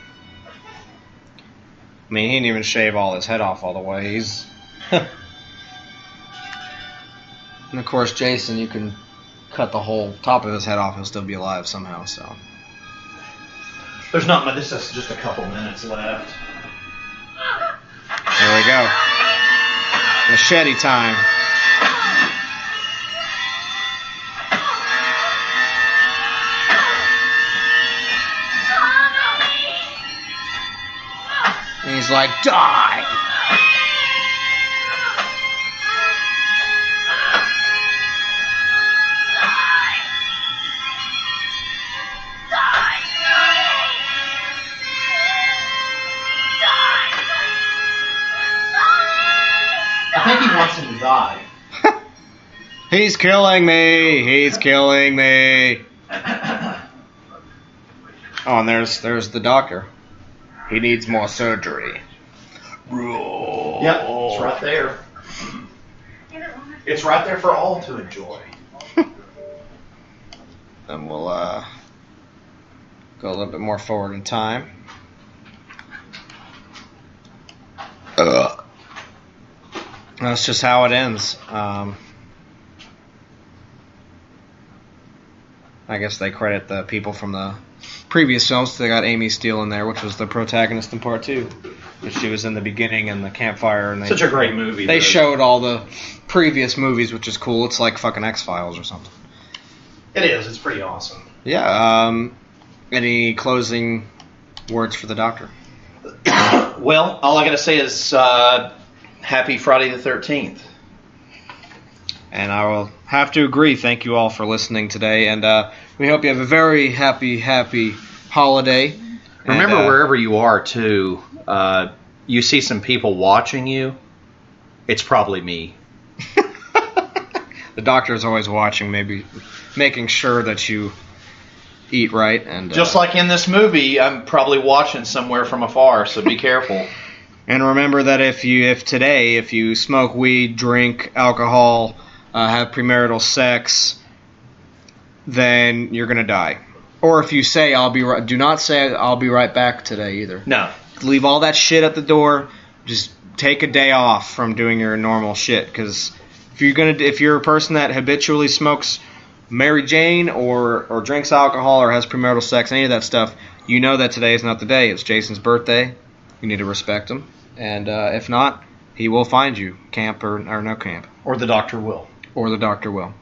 mean, he didn't even shave all his head off all the way. He's and of course, Jason, you can cut the whole top of his head off; he'll still be alive somehow. So there's not much. This is just a couple minutes left. There we go. Machete time. And he's like, die! I think he wants him to die. He's killing me! He's killing me! Oh, and there's the doctor. He needs more surgery. Yep, it's right there. It's right there for all to enjoy. And we'll go a little bit more forward in time. That's just how it ends. I guess they credit the people from the previous films. So they got Amy Steele in there, which was the protagonist in part 2. But she was in the beginning and the campfire. And Such a great movie. They showed all the previous movies, which is cool. It's like fucking X-Files or something. It is. It's pretty awesome. Yeah. Any closing words for the Doctor? Well, all I gotta say is happy Friday the 13th. And I will have to agree. Thank you all for listening today. And we hope you have a very happy holiday. Remember, wherever you are, too, you see some people watching you, it's probably me. The Doctor is always watching, maybe making sure that you eat right. And just like in this movie, I'm probably watching somewhere from afar, so be careful. And remember that if you smoke weed, drink alcohol, have premarital sex, then you're going to die. Or if you say, do not say, I'll be right back today either. No. Leave all that shit at the door. Just take a day off from doing your normal shit. Because if you're a person that habitually smokes Mary Jane or drinks alcohol or has premarital sex, any of that stuff, you know that today is not the day. It's Jason's birthday. You need to respect him. And if not, he will find you, camp or no camp. Or the Doctor will. Or the Doctor will.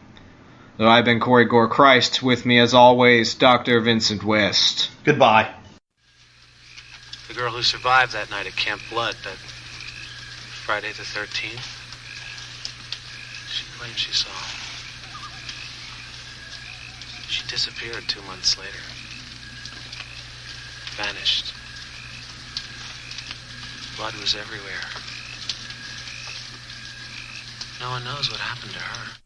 So I've been Corey Gorechrist. With me, as always, Dr. Vincent West. Goodbye. The girl who survived that night at Camp Blood, that Friday the 13th, she claimed she saw him. She disappeared 2 months later. Vanished. Blood was everywhere. No one knows what happened to her.